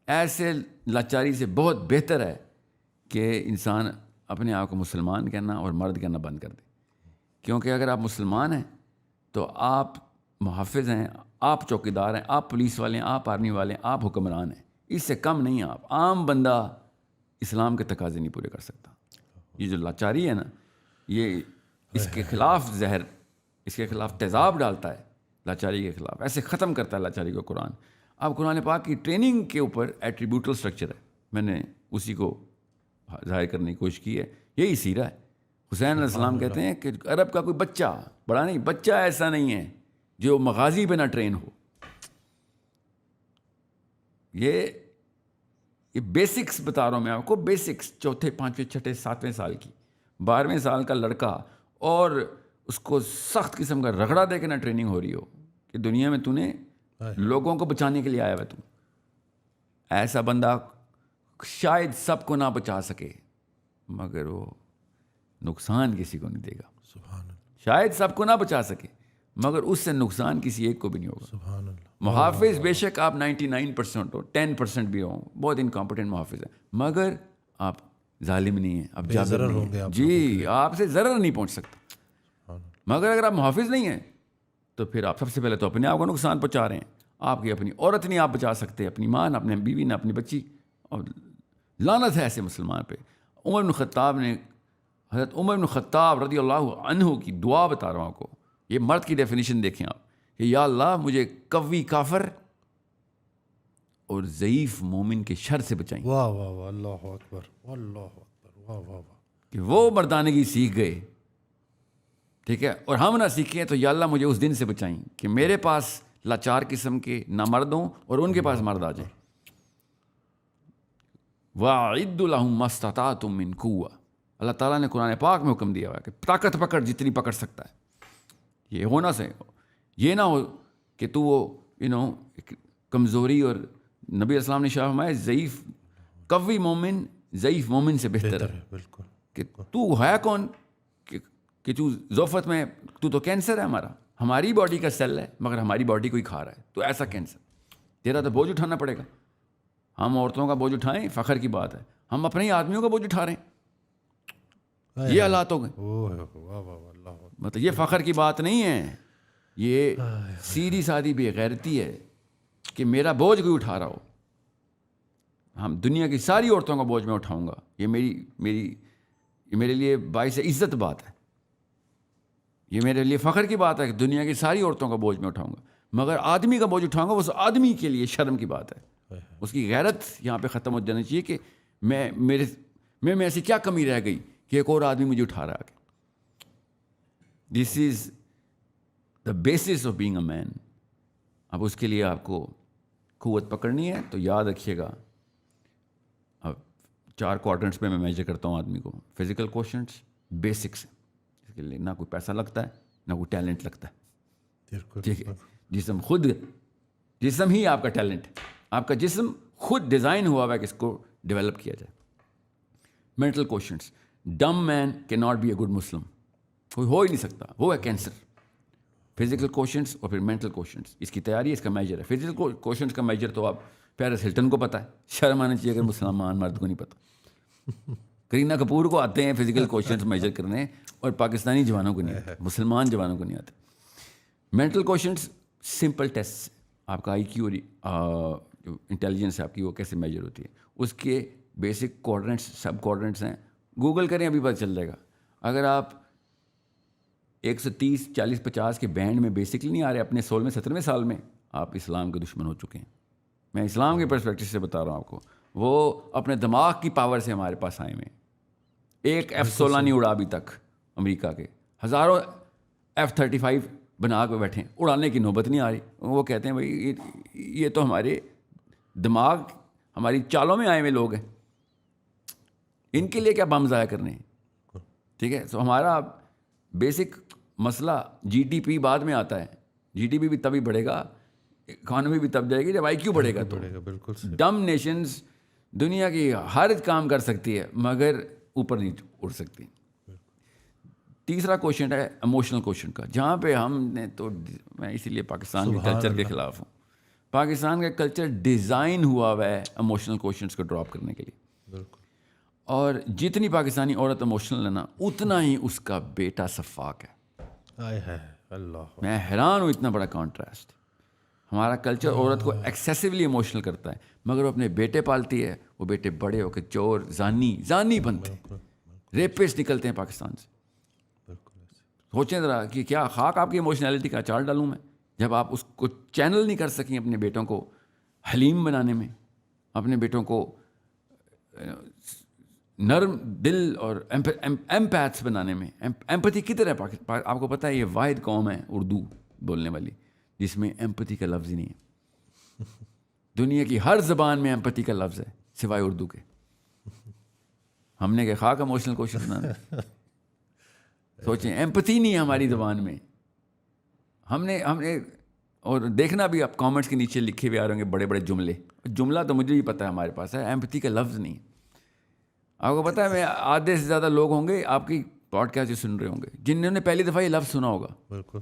ایسے لاچاری سے بہت بہتر ہے کہ انسان اپنے آپ کو مسلمان کہنا اور مرد کہنا بند کر دے. کیونکہ اگر آپ مسلمان ہیں تو آپ محافظ ہیں, آپ چوکیدار ہیں, آپ پولیس والے ہیں, آپ آرمی والے ہیں, آپ حکمران ہیں. اس سے کم نہیں. آپ عام بندہ اسلام کے تقاضے نہیں پورے کر سکتا. یہ جو لاچاری ہے نا, یہ اس کے خلاف زہر, اس کے خلاف تیزاب ڈالتا ہے, لاچاری کے خلاف ایسے ختم کرتا ہے لاچاری کو قرآن. اب قرآن پاک کی ٹریننگ کے اوپر ایٹریبیوٹل سٹرکچر ہے, میں نے اسی کو ظاہر کرنے کی کوشش کی ہے. یہی سیرہ ہے. حسین علیہ السلام کہتے ہیں کہ عرب کا کوئی بچہ, بڑا نہیں, بچہ ایسا نہیں ہے جو مغازی پہ نہ ٹرین ہو. یہ بیسکس بتا رہا ہوں میں آپ کو, بیسکس, چوتھے, پانچویں, چھٹے, 7ویں سال کی, 12ویں سال کا لڑکا, اور اس کو سخت قسم کا رگڑا دے کے نہ ٹریننگ ہو رہی ہو کہ دنیا میں تو نے لوگوں کو بچانے کے لیے آیا ہوا. ایسا بندہ شاید سب کو نہ بچا سکے مگر وہ نقصان کسی کو نہیں دے گا. سبحان اللہ. شاید سب کو نہ بچا سکے مگر اس سے نقصان کسی ایک کو بھی نہیں ہوگا. سبحان اللہ. محافظ بے شک آپ 99% ہو, 10% بھی ہوں, بہت انکمپٹنٹ محافظ ہیں, مگر آپ ظالم نہیں ہیں, آپ جابر نہیں ہیں. جی, آپ سے ضرر نہیں پہنچ سکتا. مگر اگر آپ محافظ نہیں ہیں تو پھر آپ سب سے پہلے تو اپنے آپ کو نقصان پہنچا رہے ہیں. آپ کی اپنی عورت نہیں آپ بچا سکتے, اپنی ماں نہ, اپنے بیوی نہ, اپنی بچی, اور لعنت ہے ایسے مسلمان پہ. عمر بن خطاب نے, حضرت عمر بن خطاب رضی اللہ عنہ کی دعا بتا رہا ہوں آپ کو, یہ مرد کی ڈیفینیشن دیکھیں آپ کہ یا اللہ مجھے قوی کافر اور ضعیف مومن کے شر سے بچائیں. واہ واہ واہ, اللہ اکبر, اللہ اکبر, واہ واہ واہ. کہ وہ مردانگی سیکھ گئے, ٹھیک ہے, اور ہم نہ سیکھیں, تو یا اللہ مجھے اس دن سے بچائیں کہ میرے پاس لاچار قسم کے نہ مرد ہوں اور ان کے پاس مرد آ جائیں. وَأَعِدُّ لَهُم مَّا اسْتَطَعْتُم مِّن قُوَّةٍ. اللہ تعالیٰ نے قرآن پاک میں حکم دیا ہوا ہے کہ طاقت پکڑ جتنی پکڑ سکتا ہے. یہ ہونا سے یہ نہ ہو کہ تو وہ کمزوری, اور نبی اسلام نے شاہ فرمایا ضعیف, قوی مومن ضعیف مومن سے بہتر ہے. بالکل. کہ تو ہے کون کہ تو ذوفت میں تو کینسر ہے ہماری باڈی کا سیل ہے مگر ہماری باڈی کو ہی کھا رہا ہے. تو ایسا کینسر تیرا تو بوجھ اٹھانا پڑے گا. ہم عورتوں کا بوجھ اٹھائیں فخر کی بات ہے, ہم اپنے ہی آدمیوں کا بوجھ اٹھا رہے ہیں. یہ حالات ہو گئے. مطلب یہ فخر کی بات نہیں ہے, یہ سیدھی سادھی بے غیرتی ہے کہ میرا بوجھ کوئی اٹھا رہا ہو. ہم دنیا کی ساری عورتوں کا بوجھ میں اٹھاؤں گا. یہ میرے لیے باعث عزت بات ہے. یہ میرے لیے فخر کی بات ہے کہ دنیا کی ساری عورتوں کا بوجھ میں اٹھاؤں گا, مگر آدمی کا بوجھ اٹھاؤں گا اس آدمی کے لیے شرم کی بات ہے. اس کی غیرت یہاں پہ ختم ہو جانی چاہیے کہ میں ایسی کیا کمی رہ گئی کہ ایک اور آدمی مجھے اٹھا رہا ہے. This is the basis of being a man. اب اس کے لیے آپ کو قوت پکڑنی ہے تو یاد رکھیے گا, اب 4 کوارٹرنٹس میں میجر کرتا ہوں آدمی کو. فزیکل کوشنٹس بیسکس ہیں, اس کے لیے نہ کوئی پیسہ لگتا ہے نہ کوئی ٹیلنٹ لگتا ہے. ٹھیک ہے, جسم ہی آپ کا ٹیلنٹ ہے. آپ کا جسم خود ڈیزائن ہوا ہوا ہے کہ اس کو ڈیولپ کیا جائے. مینٹل کوشنٹس, ڈم مین کی not be a good Muslim. کوئی ہو ہی نہیں سکتا, وہ ہے کینسر. فزیکل کوشنٹس اور پھر مینٹل کوشنٹس, اس کی تیاری اس کا میجر ہے. فزیکل کوشنٹس کا میجر تو آپ پیرس ہلٹن کو پتہ ہے, شرم آنا چاہیے اگر مسلمان مرد کو نہیں پتہ. کرینہ کپور کو آتے ہیں فزیکل کوشنٹس میجر کرنے, اور پاکستانی جوانوں کو نہیں آتے, مسلمان جوانوں کو نہیں آتے. مینٹل کوشنٹس سمپل ٹیسٹ, آپ کا آئی کیو اور جو انٹیلیجنس ہے آپ کی وہ کیسے میجر ہوتی ہے, اس کے بیسک کوارڈرنٹس سب کوارڈرنٹس ہیں. گوگل کریں ابھی پتہ چل جائے گا. اگر آپ 130 40 50 کے بینڈ میں بیسکلی نہیں آ رہے اپنے 16ویں 17ویں سال میں, آپ اسلام کے دشمن ہو چکے ہیں. میں اسلام کے پرسپیکٹو سے بتا رہا ہوں آپ کو. وہ اپنے دماغ کی پاور سے ہمارے پاس آئے ہوئے. ایک F-16 نہیں اڑا ابھی تک امریکہ کے, ہزاروں F-35 بنا کے بیٹھے, اڑانے کی نوبت نہیں آ رہی. وہ کہتے ہیں بھائی یہ تو ہمارے دماغ ہماری چالوں میں آئے ہوئے لوگ ہیں, ان کے لیے کیا بم ضائع کرنے ہیں. ٹھیک ہے, تو ہمارا بیسک مسئلہ جی ڈی پی بعد میں آتا ہے. جی ڈی پی بھی تبھی بڑھے گا, اکانومی بھی تب جائے گی جب آئی کیو بڑھے گا. تو بالکل ڈم نیشنز دنیا کی ہر کام کر سکتی ہے مگر اوپر نہیں اڑ سکتی. تیسرا کوشچن ہے ایموشنل کوشچن کا, جہاں پہ ہم نے تو میں اسی لیے پاکستان کے کلچر کے خلاف ہوں. پاکستان کا کلچر ڈیزائن ہوا ہے ایموشنل کوشچنس کو ڈراپ کرنے کے لیے. بالکل. اور جتنی پاکستانی عورت ایموشنل ہے نا, اتنا ہی اس کا بیٹا صفاق ہے. اللہ, میں حیران ہوں, اتنا بڑا کانٹراسٹ. ہمارا کلچر عورت کو ایکسیسولی ایموشنل کرتا ہے مگر وہ اپنے بیٹے پالتی ہے, وہ بیٹے بڑے ہو کے چور زانی بنتے ہیں, ریپسٹ نکلتے ہیں پاکستان سے. سوچیں ذرا کہ کیا خاک آپ کی ایموشنلٹی کا اچار ڈالوں میں, جب آپ اس کو چینل نہیں کر سکیں اپنے بیٹوں کو حلیم بنانے میں, اپنے بیٹوں کو نرم دل اور ایمپیتھس بنانے میں. ایمپتھی کدھر ہے آپ کو پتہ ہے, یہ واحد قوم ہے اردو بولنے والی جس میں ایمپتھی کا لفظ ہی نہیں ہے. دنیا کی ہر زبان میں ایمپتھی کا لفظ ہے سوائے اردو کے. ہم نے کہ خاک ایموشنل کوشش بنانا. سوچیں, ایمپتھی نہیں ہے ہماری زبان میں. ہم نے اور دیکھنا بھی آپ کامنٹس کے نیچے لکھے ہوئے آ رہے ہوں گے بڑے بڑے جملہ تو مجھے بھی پتہ ہے ہمارے پاس ہے, ایمپتھی کا لفظ نہیں. آپ کو پتہ ہے میں آدھے سے زیادہ لوگ ہوں گے آپ کی پوڈ کاسٹ جو سن رہے ہوں گے جنہوں نے پہلی دفعہ یہ لفظ سنا ہوگا. بالکل.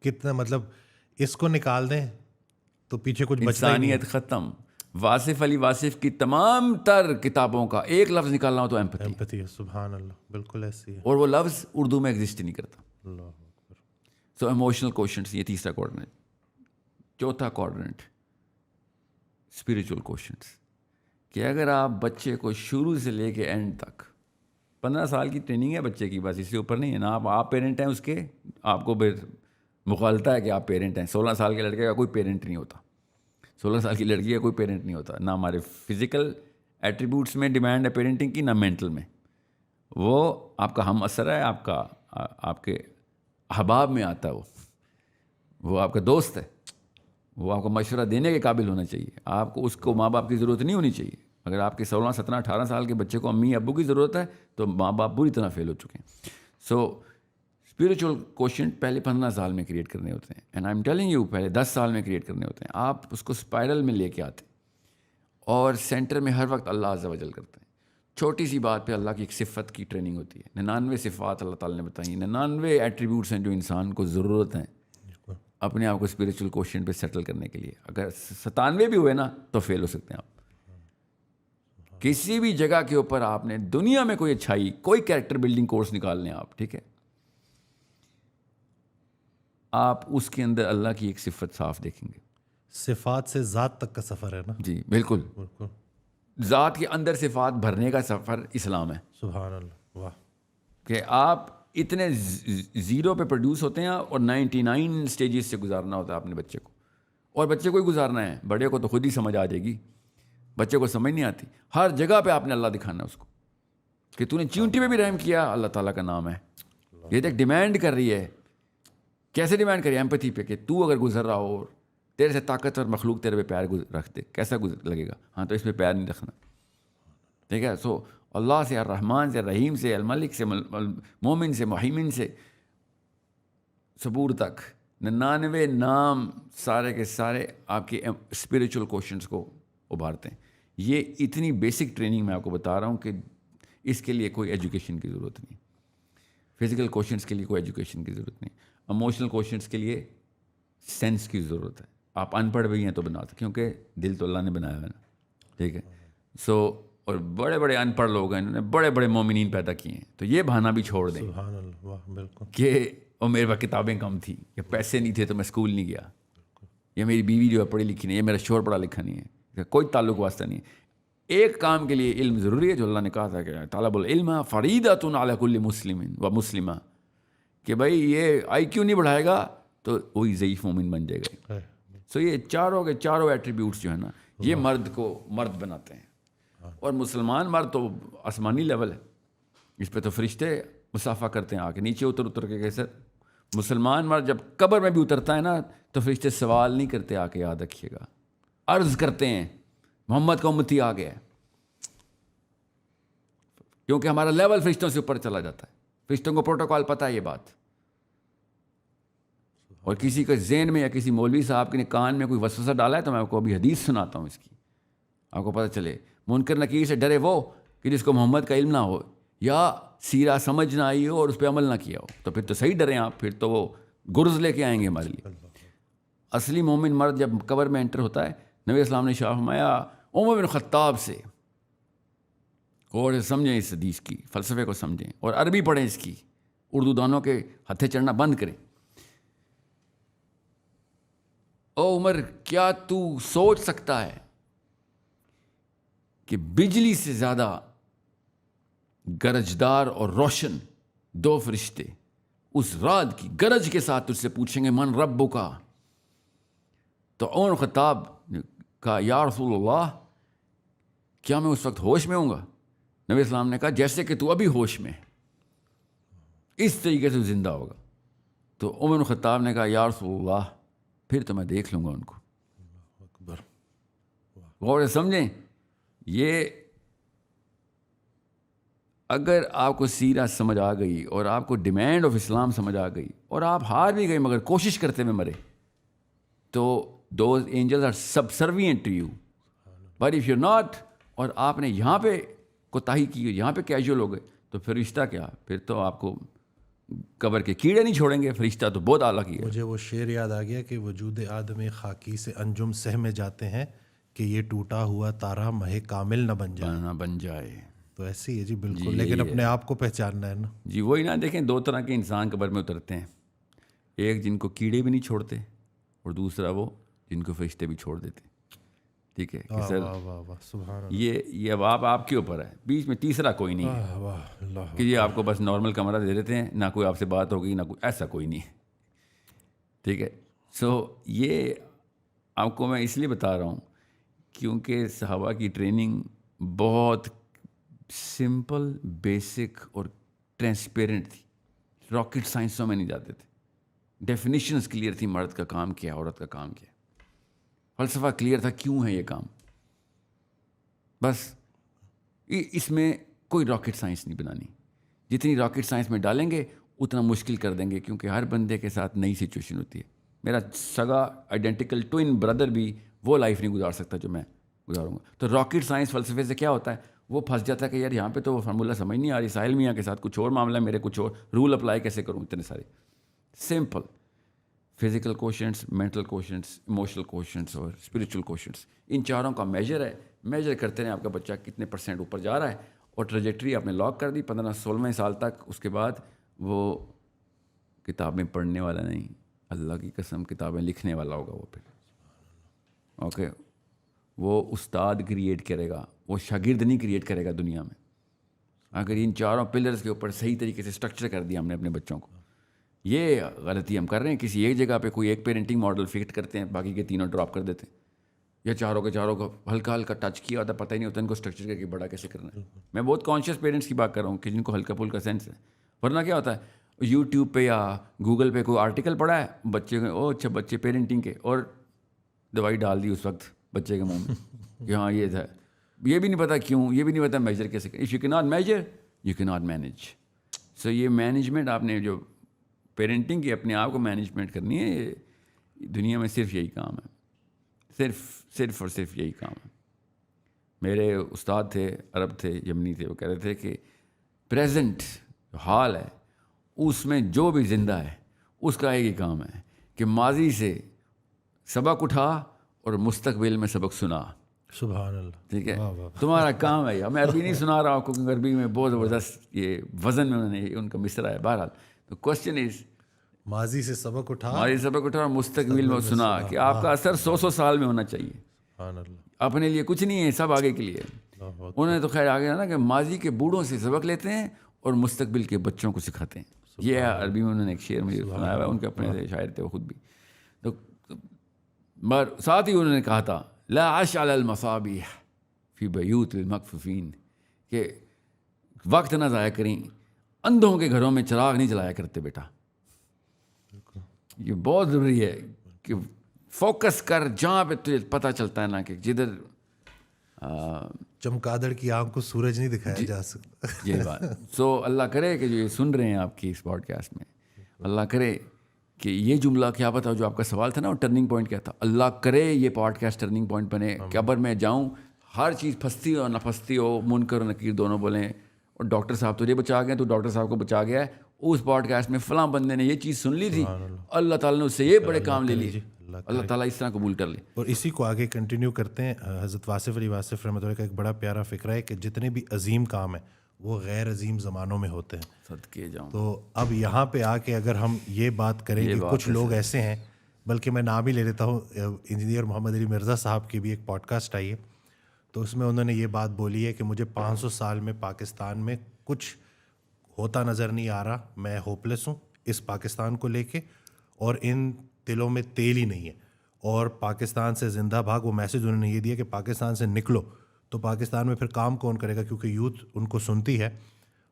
کتنا مطلب اس کو نکال دیں تو پیچھے کچھ بچتا ہی نہیں. انسانیت ختم. واصف علی واصف کی تمام تر کتابوں کا ایک لفظ نکالنا ہو تو ایمپتھی ہے. سبحان اللہ, بالکل ایسی ہے. اور وہ لفظ اردو میں ایگزسٹ ہی نہیں کرتا. اللہ اکبر. سو ایموشنل کوشچنٹس, یہ تیسرا کوارڈرنٹ. چوتھا کوارڈرنٹ اسپریچول کوشچنٹس, کہ اگر آپ بچے کو شروع سے لے کے اینڈ تک 15 سال کی ٹریننگ ہے بچے کی, بس اس سے اوپر نہیں ہے نا. آپ پیرنٹ ہیں اس کے, آپ کو مغالطہ ہے کہ آپ پیرنٹ ہیں. 16 سال کے لڑکے کا کوئی پیرنٹ نہیں ہوتا, 16 سال کی لڑکی کا کوئی پیرنٹ نہیں ہوتا. نہ ہمارے فزیکل ایٹریبیوٹس میں ڈیمانڈ ہے پیرنٹنگ کی, نہ مینٹل میں. وہ آپ کا ہم اثر ہے, آپ کے احباب میں آتا ہے. وہ آپ کا دوست ہے, وہ آپ کو مشورہ دینے کے قابل ہونا چاہیے. آپ کو اس کو ماں باپ کی ضرورت نہیں ہونی چاہیے. اگر آپ کے 16 17 18 سال کے بچے کو امی ابو کی ضرورت ہے تو ماں باپ بری طرح فیل ہو چکے ہیں. سو اسپریچول کوشچنٹ پہلے 15 سال میں کریٹ کرنے ہوتے ہیں, and I am telling you پہلے 10 سال میں کریٹ کرنے ہوتے ہیں. آپ اس کو اسپائرل میں لے کے آتے اور سینٹر میں ہر وقت اللہ عز و جل کرتے ہیں. چھوٹی سی بات پہ اللہ کی ایک صفت کی ٹریننگ ہوتی ہے. 99 صفات اللہ تعالیٰ نے بتائیں, 99 ایٹریبیوٹس ہیں جو انسان کو ضرورت ہیں اپنے آپ کو اسپریچول کوشچن پہ سیٹل کرنے کے لیے. اگر 97 بھی ہوئے نا تو فیل ہو سکتے ہیں آپ. کسی بھی جگہ کے اوپر آپ نے دنیا میں کوئی اچھائی, کوئی کیریکٹر بلڈنگ کورس نکال لیں آپ, ٹھیک ہے, آپ اس کے اندر اللہ کی ایک صفت صاف دیکھیں گے. صفات سے ذات تک کا سفر ہے نا. جی بالکل, ذات کے اندر صفات بھرنے کا سفر اسلام ہے. سبحان اللہ, واہ. کہ آپ اتنے زیرو پہ پروڈیوس ہوتے ہیں اور 99 سٹیجز سے گزارنا ہوتا ہے اپنے بچے کو, اور بچے کو ہی گزارنا ہے, بڑے کو تو خود ہی سمجھ آ جائے گی, بچے کو سمجھ نہیں آتی. ہر جگہ پہ آپ نے اللہ دکھانا ہے اس کو کہ تو نے چیونٹی پہ بھی رحم کیا, اللہ تعالیٰ کا نام ہے. یہ دیکھ ڈیمانڈ کر رہی ہے, کیسے ڈیمانڈ کری, ایمپتھی پہ, کہ تو اگر گزر رہا ہو, تیرے سے طاقتور مخلوق تیرے پہ پیر رکھ دے, کیسا لگے گا؟ ہاں تو اس پہ پیر نہیں رکھنا, ٹھیک ہے. سو اللہ سے, الرحمن سے, رحیم سے, الملک سے, مومن سے, محیمن سے, صبور تک 99 نام سارے کے سارے آپ کے اسپریچول کوشچنس کو ابھارتے ہیں. یہ اتنی بیسک ٹریننگ میں آپ کو بتا رہا ہوں کہ اس کے لیے کوئی ایجوکیشن کی ضرورت نہیں. فزیکل کوشچنس کے لیے کوئی ایجوکیشن کی ضرورت نہیں. ایموشنل کوشچنس کے لیے سینس کی ضرورت ہے. آپ ان پڑھ بھی ہیں تو بنا دیں, کیونکہ دل تو اللہ نے بنایا ہے نا, ٹھیک ہے. سو اور بڑے بڑے ان پڑھ لوگ ہیں, انہوں نے بڑے بڑے مومنین پیدا کیے ہیں, تو یہ بہانہ بھی چھوڑ دیں سبحان اللہ, واہ, بالکل. کہ اور میرے پاس کتابیں کم تھیں, یا پیسے نہیں تھے تو میں اسکول نہیں گیا, یا میری بیوی جو ہے پڑھی لکھی نہیں, یا میرا شوہر پڑھا لکھا نہیں ہے, کوئی تعلق واسطہ نہیں ہے. ایک کام کے لیے علم ضروری ہے جو اللہ نے کہا تھا کہ طالب العلم فریضۃ علی کل مسلم و مسلمہ, کہ بھائی یہ آئی کیو نہیں بڑھائے گا تو وہی ضعیف مومن بن جائے گا. سو یہ چاروں کے چاروں ایٹریبیوٹس جو ہے نا, یہ مرد کو مرد بناتے ہیں. اور مسلمان مرد تو آسمانی لیول ہے, اس پہ تو فرشتے مسافہ کرتے ہیں آ کے نیچے اتر کے. کیسے مسلمان مرد جب قبر میں بھی اترتا ہے نا تو فرشتے سوال نہیں کرتے آ کے, یاد رکھیے گا, عرض کرتے ہیں محمد کا امتی آ گیا ہے, کیونکہ ہمارا لیول فرشتوں سے اوپر چلا جاتا ہے. فرشتوں کو پروٹوکال پتہ ہے یہ بات. اور کسی کے ذہن میں یا کسی مولوی صاحب کے کان میں کوئی وسوسہ ڈالا ہے تو میں آپ کو ابھی حدیث سناتا ہوں اس کی, آپ کو پتہ چلے. منکر نکیر سے ڈرے وہ کہ جس کو محمد کا علم نہ ہو یا سیرہ سمجھ نہ آئی ہو اور اس پہ عمل نہ کیا ہو, تو پھر تو صحیح ڈریں آپ, پھر تو وہ گرز لے کے آئیں گے ہمارے لیے. اصلی مومن مرد جب قبر میں انٹر ہوتا ہے, نبی اسلام نے شاہ فرمایا عمر بن خطاب سے, اور سمجھیں اس حدیث کی فلسفے کو سمجھیں اور عربی پڑھیں اس کی, اردو دانوں کے ہتھے چڑھنا بند کریں. او عمر, کیا تو سوچ سکتا ہے کہ بجلی سے زیادہ گرجدار اور روشن دو فرشتے اس رات کی گرج کے ساتھ تجھ سے پوچھیں گے من ربک کا؟ تو عمر خطاب نے کہا یا رسول اللہ, کیا میں اس وقت ہوش میں ہوں گا؟ نبی اسلام نے کہا جیسے کہ تو ابھی ہوش میں, اس طریقے سے زندہ ہوگا. تو عمر خطاب نے کہا یا رسول اللہ, پھر تو میں دیکھ لوں گا ان کو. غور سے سمجھیں, یہ اگر آپ کو سیرہ سمجھ آ گئی اور آپ کو ڈیمانڈ آف اسلام سمجھ آ گئی اور آپ ہار بھی گئے مگر کوشش کرتے ہوئے مرے, تو those angels are subservient to you. But if you not, اور آپ نے یہاں پہ کوتاہی کی, یہاں پہ کیجول ہو گئے, تو پھر رشتہ کیا؟ پھر تو آپ کو قبر کے کیڑے نہیں چھوڑیں گے, فرشتہ تو بہت اعلیٰ کی ہے. مجھے وہ شعر یاد آ گیا کہ وجود آدم خاکی سے انجم سہ میں جاتے ہیں کہ یہ ٹوٹا ہوا تارا مہ کامل نہ بن جائے. تو ایسی ہے جی, بالکل. لیکن اپنے آپ کو پہچاننا ہے نا. جی وہی نا, دیکھیں دو طرح کے انسان قبر میں اترتے ہیں, ایک جن کو کیڑے بھی نہیں چھوڑتے, اور دوسرا وہ جن کو فرشتے بھی چھوڑ دیتے. ٹھیک ہے کہ سر یہ اب آپ کے اوپر ہے, بیچ میں تیسرا کوئی نہیں ہے کہ یہ آپ کو بس نارمل کمرہ دے دیتے ہیں, نہ کوئی آپ سے بات ہوگی نہ کوئی, ایسا کوئی نہیں ہے. ٹھیک ہے. سو یہ آپ کو میں اس لیے بتا رہا ہوں کیونکہ صحابہ کی ٹریننگ بہت سمپل, بیسک اور ٹرانسپیرنٹ تھی. راکٹ سائنسوں میں نہیں جاتے تھے, ڈیفینیشنز کلیئر تھی, مرد کا کام کیا, عورت کا کام کیا, فلسفہ کلیئر تھا کیوں ہے یہ کام. بس اس میں کوئی راکٹ سائنس نہیں بنانی. جتنی راکٹ سائنس میں ڈالیں گے اتنا مشکل کر دیں گے, کیونکہ ہر بندے کے ساتھ نئی سچویشن ہوتی ہے. میرا سگا آئیڈینٹیکل ٹوئن بردر بھی وہ لائف نہیں گزار سکتا جو میں گزاروں گا. تو راکٹ سائنس فلسفے سے کیا ہوتا ہے, وہ پھنس جاتا ہے کہ یار یہاں پہ تو وہ فارمولہ سمجھ نہیں آ رہی, ساحل میاں کے ساتھ کچھ اور معاملہ ہے, میرے کچھ اور رول اپلائی کیسے کروں, اتنے سارے. سمپل فزیکل کوشنٹس, مینٹل کوشنٹس, ایموشنل کوشنٹس اور اسپریچول کوشنٹس, ان چاروں کا میجر ہے. میجر کرتے ہیں آپ کا بچہ کتنے % اوپر جا رہا ہے, اور ٹریجیکٹری آپ نے لاک کر دی 15-16 سال تک. اس کے بعد وہ کتابیں پڑھنے والا نہیں, اللہ کی قسم کتابیں لکھنے والا ہوگا وہ پھر. اوکے, وہ استاد کریٹ کرے گا, وہ شاگرد نہیں کریٹ کرے گا دنیا میں. اگر ان چاروں پلرز کے اوپر صحیح طریقے سے اسٹرکچر کر دیا ہم نے اپنے بچوں کو. یہ غلطی ہم کر رہے ہیں, کسی ایک جگہ پہ کوئی ایک پیرنٹنگ ماڈل فٹ کرتے ہیں, باقی کے تینوں ڈراپ کر دیتے ہیں, یا چاروں کے چاروں کو ہلکا ہلکا ٹچ کیا ہوتا ہے, پتہ ہی نہیں ہوتا ان کو اسٹرکچر کر کے بڑا کیسے کرنا ہے. میں بہت کانشیس پیرنٹس کی بات کر رہا ہوں کہ جن کو ہلکا پھلکا سینس ہے. ورنہ کیا ہوتا ہے, یوٹیوب پہ یا گوگل پہ کوئی آرٹیکل پڑھا ہے بچے کو, او اچھا بچے پیرنٹنگ کے, اور دوائی ڈال دی اس وقت بچے کے منہ میں کہ ہاں یہ تھا. یہ بھی نہیں پتا کیوں, یہ بھی نہیں پتا میجر کیسے. اف یو کی ناٹ میجر یو کی ناٹ مینیج. سو یہ مینجمنٹ آپ نے جو پیرنٹنگ کی اپنے آپ کو مینجمنٹ کرنی ہے, یہ دنیا میں صرف یہی کام ہے, صرف اور صرف یہی کام ہے. میرے استاد تھے, عرب تھے, یمنی تھے, وہ کہہ رہے تھے کہ پریزنٹ حال ہے اس میں جو بھی زندہ ہے اس کا ایک ہی کام ہے کہ ماضی سے سبق اٹھا اور مستقبل میں سبق سنا. سبحان اللہ. ٹھیک ہے, تمہارا کام ہے. میں عربی نہیں سنا رہا ہوں کیونکہ عربی میں بہت زبردست یہ وزن میں انہوں نے ان کا مصرع ہے. بہرحال تو کوشچن از ماضی سے سبق اٹھا, ماضی سے سبق اٹھا اور مستقبل میں سنا, کہ آپ کا اثر 100 سال میں ہونا چاہیے. سبحان اللہ. اپنے لیے کچھ نہیں ہے, سب آگے کے لیے. انہوں نے تو خیر آگے نا کہ ماضی کے بوڑھوں سے سبق لیتے ہیں اور مستقبل کے بچوں کو سکھاتے ہیں. یہ عربی میں انہوں نے ایک شعر مجھے سنایا ہوا ہے, ان کے اپنے شاعر تھے وہ خود بھی. تو ساتھ ہی انہوں نے کہا تھا لا عش علی المصابیح فی بیوت المکفوفین, کہ وقت نہ ضائع کریں, اندھوں کے گھروں میں چراغ نہیں جلایا کرتے بیٹا. یہ بہت ضروری ہے کہ فوکس کر جہاں پہ تجھے پتہ چلتا ہے نا کہ جدھر چمگادڑ کی آنکھ کو سورج نہیں دکھایا جا سکتا. یہ بات. سو اللہ کرے کہ جو یہ سن رہے ہیں آپ کی اس پوڈ کاسٹ میں, اللہ کرے کہ یہ جملہ کیا بتاؤ جو آپ کا سوال تھا نا, وہ ٹرننگ پوائنٹ کیا تھا, اللہ کرے یہ پوڈ کاسٹ ٹرننگ پوائنٹ بنے. قبر میں جاؤں ہر چیز پھنستی ہو نہ پھنستی ہو, منکر و نکیر دونوں بولیں, اور ڈاکٹر صاحب تجھے بچا گئے, تو ڈاکٹر صاحب کو بچا گیا ہے, اس پوڈ کاسٹ میں فلاں بندے نے یہ چیز سن لی تھی, اللہ تعالیٰ نے اس سے یہ بڑے کام لے لیے. اللہ تعالیٰ اس طرح قبول کر لے. اور اسی کو آگے کنٹینیو کرتے ہیں. حضرت واصف علی واصف رحمۃ اللہ کا ایک بڑا پیارا فکرہ ہے کہ جتنے بھی عظیم کام ہیں وہ غیر عظیم زمانوں میں ہوتے ہیں. صدقے جاؤں. تو اب یہاں پہ آ کے اگر ہم یہ بات کریں کہ کچھ لوگ ایسے ہیں, بلکہ میں نام ہی لے لیتا ہوں, انجینئر محمد علی مرزا صاحب کی بھی ایک پوڈ کاسٹ آئی ہے, تو اس میں انہوں نے یہ بات بولی ہے کہ مجھے 500 سال میں پاکستان میں کچھ ہوتا نظر نہیں آ رہا, میں ہوپلیس ہوں اس پاکستان کو لے کے, اور ان دلوں میں تیل ہی نہیں ہے, اور پاکستان سے زندہ بھاگ. وہ میسج انہوں نے یہ دیا کہ پاکستان سے نکلو, تو پاکستان میں پھر کام کون کرے گا, کیونکہ یوتھ ان کو سنتی ہے.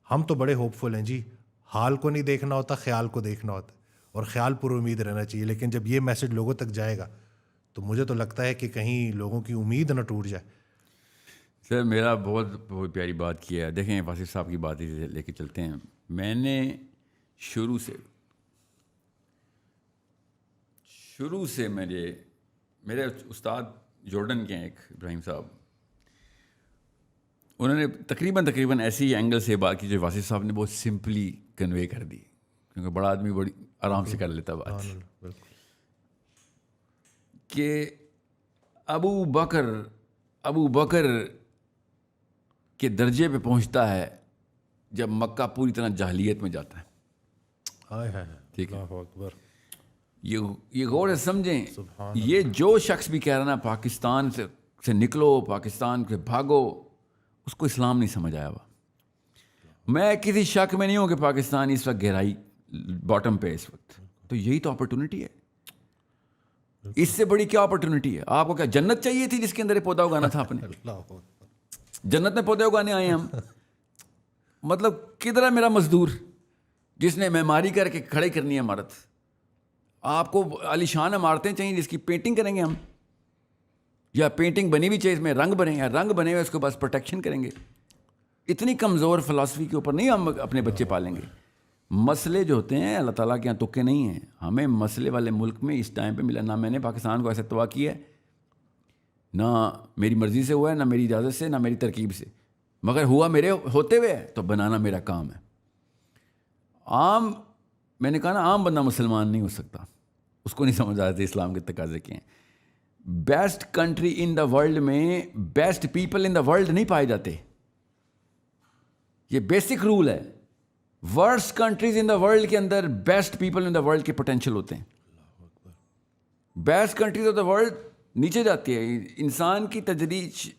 ہم تو بڑے ہوپ فل ہیں جی, حال کو نہیں دیکھنا ہوتا, خیال کو دیکھنا ہوتا ہے, اور خیال پر امید رہنا چاہیے. لیکن جب یہ میسج لوگوں تک جائے گا تو مجھے تو لگتا ہے کہ کہیں لوگوں کی امید نہ ٹوٹ جائے. سر میرا بہت پیاری بات کیا ہے. دیکھیں واصف صاحب کی بات ہی لے کے چلتے ہیں. میں نے شروع سے میرے استاد جارڈن کے ہیں ایک ابراہیم صاحب, انہوں نے تقریباً ایسی ہی اینگل سے بات کی جو واصف صاحب نے بہت سمپلی کنوے کر دی, کیونکہ بڑا آدمی بڑی آرام سے کر لیتا بات, کہ ابو بکر کے درجے پہ پہنچتا ہے جب مکہ پوری طرح جاہلیت میں جاتا ہے. ٹھیک ہے, یہ غور سے سمجھیں. یہ جو شخص بھی کہہ رہا نا پاکستان سے نکلو, پاکستان سے بھاگو, اس کو اسلام نہیں سمجھ آیا ہوا. میں کسی شک میں نہیں ہوں کہ پاکستان اس وقت گہرائی باٹم پہ اس وقت, تو یہی تو اپرچونٹی ہے. اس سے بڑی کیا اپرچونٹی ہے؟ آپ کو کیا جنت چاہیے تھی جس کے اندر پودا اگانا تھا آپ نے؟ جنت میں پودے اگانے آئے ہم. مطلب کدھر ہے میرا مزدور جس نے معماری کر کے کھڑے کرنی ہے عمارت؟ آپ کو عالی شان عمارتیں چاہیے جس کی پینٹنگ کریں گے ہم, یا پینٹنگ بنی بھی چاہیے اس میں رنگ بنے, یا رنگ بنے ہوئے اس کو بس پروٹیکشن کریں گے. اتنی کمزور فلاسفی کے اوپر نہیں ہم اپنے بچے پالیں گے. مسئلے جو ہوتے ہیں اللہ تعالیٰ کے یہاں تکے نہیں ہیں. ہمیں مسئلے والے ملک میں اس ٹائم پہ ملا. نہ میں نے پاکستان کو ایسے تباہ کیا ہے نہ میری مرضی سے ہوا ہے، نہ میری اجازت سے، نہ میری ترکیب سے، مگر ہوا میرے ہوتے ہوئے ہے تو بنانا میرا کام ہے۔ میں نے کہا نا عام بندہ مسلمان نہیں ہو سکتا، اس کو نہیں سمجھ آتے اسلام کے تقاضے کیا ہیں۔ Best country in the world میں best people in the world نہیں پائے جاتے، یہ بیسک رول ہے۔ Worst countries in the world کے اندر best people in the world کے پوٹینشیل ہوتے ہیں۔ Best countries of the world نیچے جاتی ہے۔ انسان کی تدریج،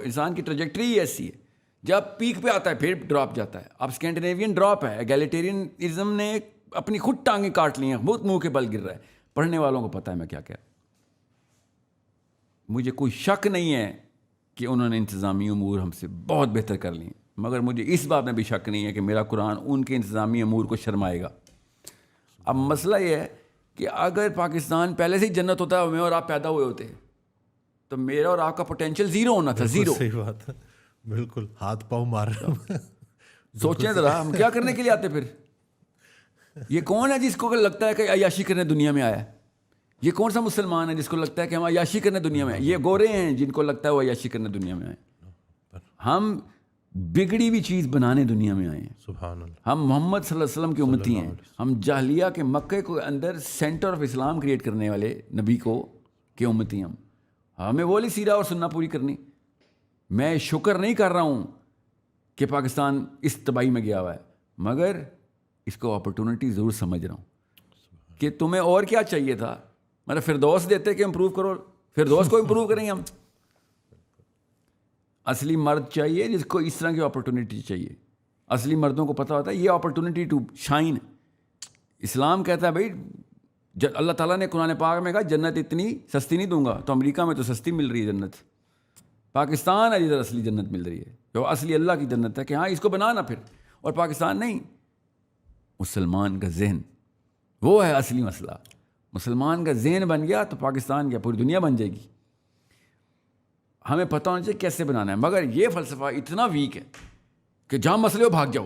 انسان کی ٹریجیکٹری ایسی ہے، جب پیک پہ آتا ہے پھر ڈراپ جاتا ہے۔ اب اسکینڈینیوین ڈراپ ہے، ایگیلیٹیرینزم نے اپنی خود ٹانگیں کاٹ لی ہیں، بہت منہ کے بل گر رہا ہے۔ پڑھنے والوں کو پتہ ہے میں کیا کہہ رہا ہوں۔ مجھے کوئی شک نہیں ہے کہ انہوں نے انتظامی امور ہم سے بہت بہتر کر لی ہیں، مگر مجھے اس بات میں بھی شک نہیں ہے کہ میرا قرآن ان کے انتظامی امور کو شرمائے گا۔ اب مسئلہ یہ ہے کہ اگر پاکستان پہلے سے ہی جنت ہوتا ہے، میں اور آپ پیدا ہوئے ہوتے تو میرا اور آپ کا پوٹینشیل زیرو ہونا تھا، زیرو۔ صحیح بات ہے، بالکل ہاتھ پاؤں مار رہا۔ سوچیں ذرا ہم کیا کرنے کے لیے آتے پھر؟ یہ کون ہے جس کو لگتا ہے کہ عیاشی کرنے دنیا میں آیا ہے؟ یہ کون سا مسلمان ہے جس کو لگتا ہے کہ ہم عیاشی کرنے دنیا میں آئے؟ یہ گورے ہیں جن کو لگتا ہے وہ عیاشی کرنے دنیا میں آئے۔ ہم بگڑی ہوئی چیز بنانے دنیا میں آئے ہیں۔ سبحان اللہ۔ ہم محمد صلی اللہ علیہ وسلم کی امتی ہیں۔ ہم جاہلیہ کے مکے کو اندر سینٹر آف اسلام کریٹ کرنے والے نبی کو کے امتی ہم۔ ہمیں وہ والی سیرہ اور سننا پوری کرنی۔ میں شکر نہیں کر رہا ہوں کہ پاکستان اس تباہی میں گیا ہوا ہے، مگر اس کو اپرچونٹی ضرور سمجھ رہا ہوں کہ تمہیں اور کیا چاہیے تھا۔ مطلب فردوس دیتے کہ امپروو کرو، فردوس کو امپروو کریں گے ہم۔ اصلی مرد چاہیے جس کو اس طرح کی اپرچونٹی چاہیے۔ اصلی مردوں کو پتہ ہوتا ہے یہ اپرچونٹی ٹو شائن۔ اسلام کہتا ہے بھائی، اللہ تعالیٰ نے قرآن پاک میں کہا جنت اتنی سستی نہیں دوں گا۔ تو امریکہ میں تو سستی مل رہی ہے جنت، پاکستان ہے جدھر اصلی جنت مل رہی ہے، جو اصلی اللہ کی جنت ہے کہ ہاں اس کو بنانا پھر۔ اور پاکستان نہیں، مسلمان کا ذہن وہ ہے اصلی مسئلہ۔ مسلمان کا ذہن بن گیا تو پاکستان کیا پوری دنیا بن جائے گی۔ ہمیں پتہ ہونا چاہیے کیسے بنانا ہے، مگر یہ فلسفہ اتنا ویک ہے کہ جہاں مسئلے ہو بھاگ جاؤ۔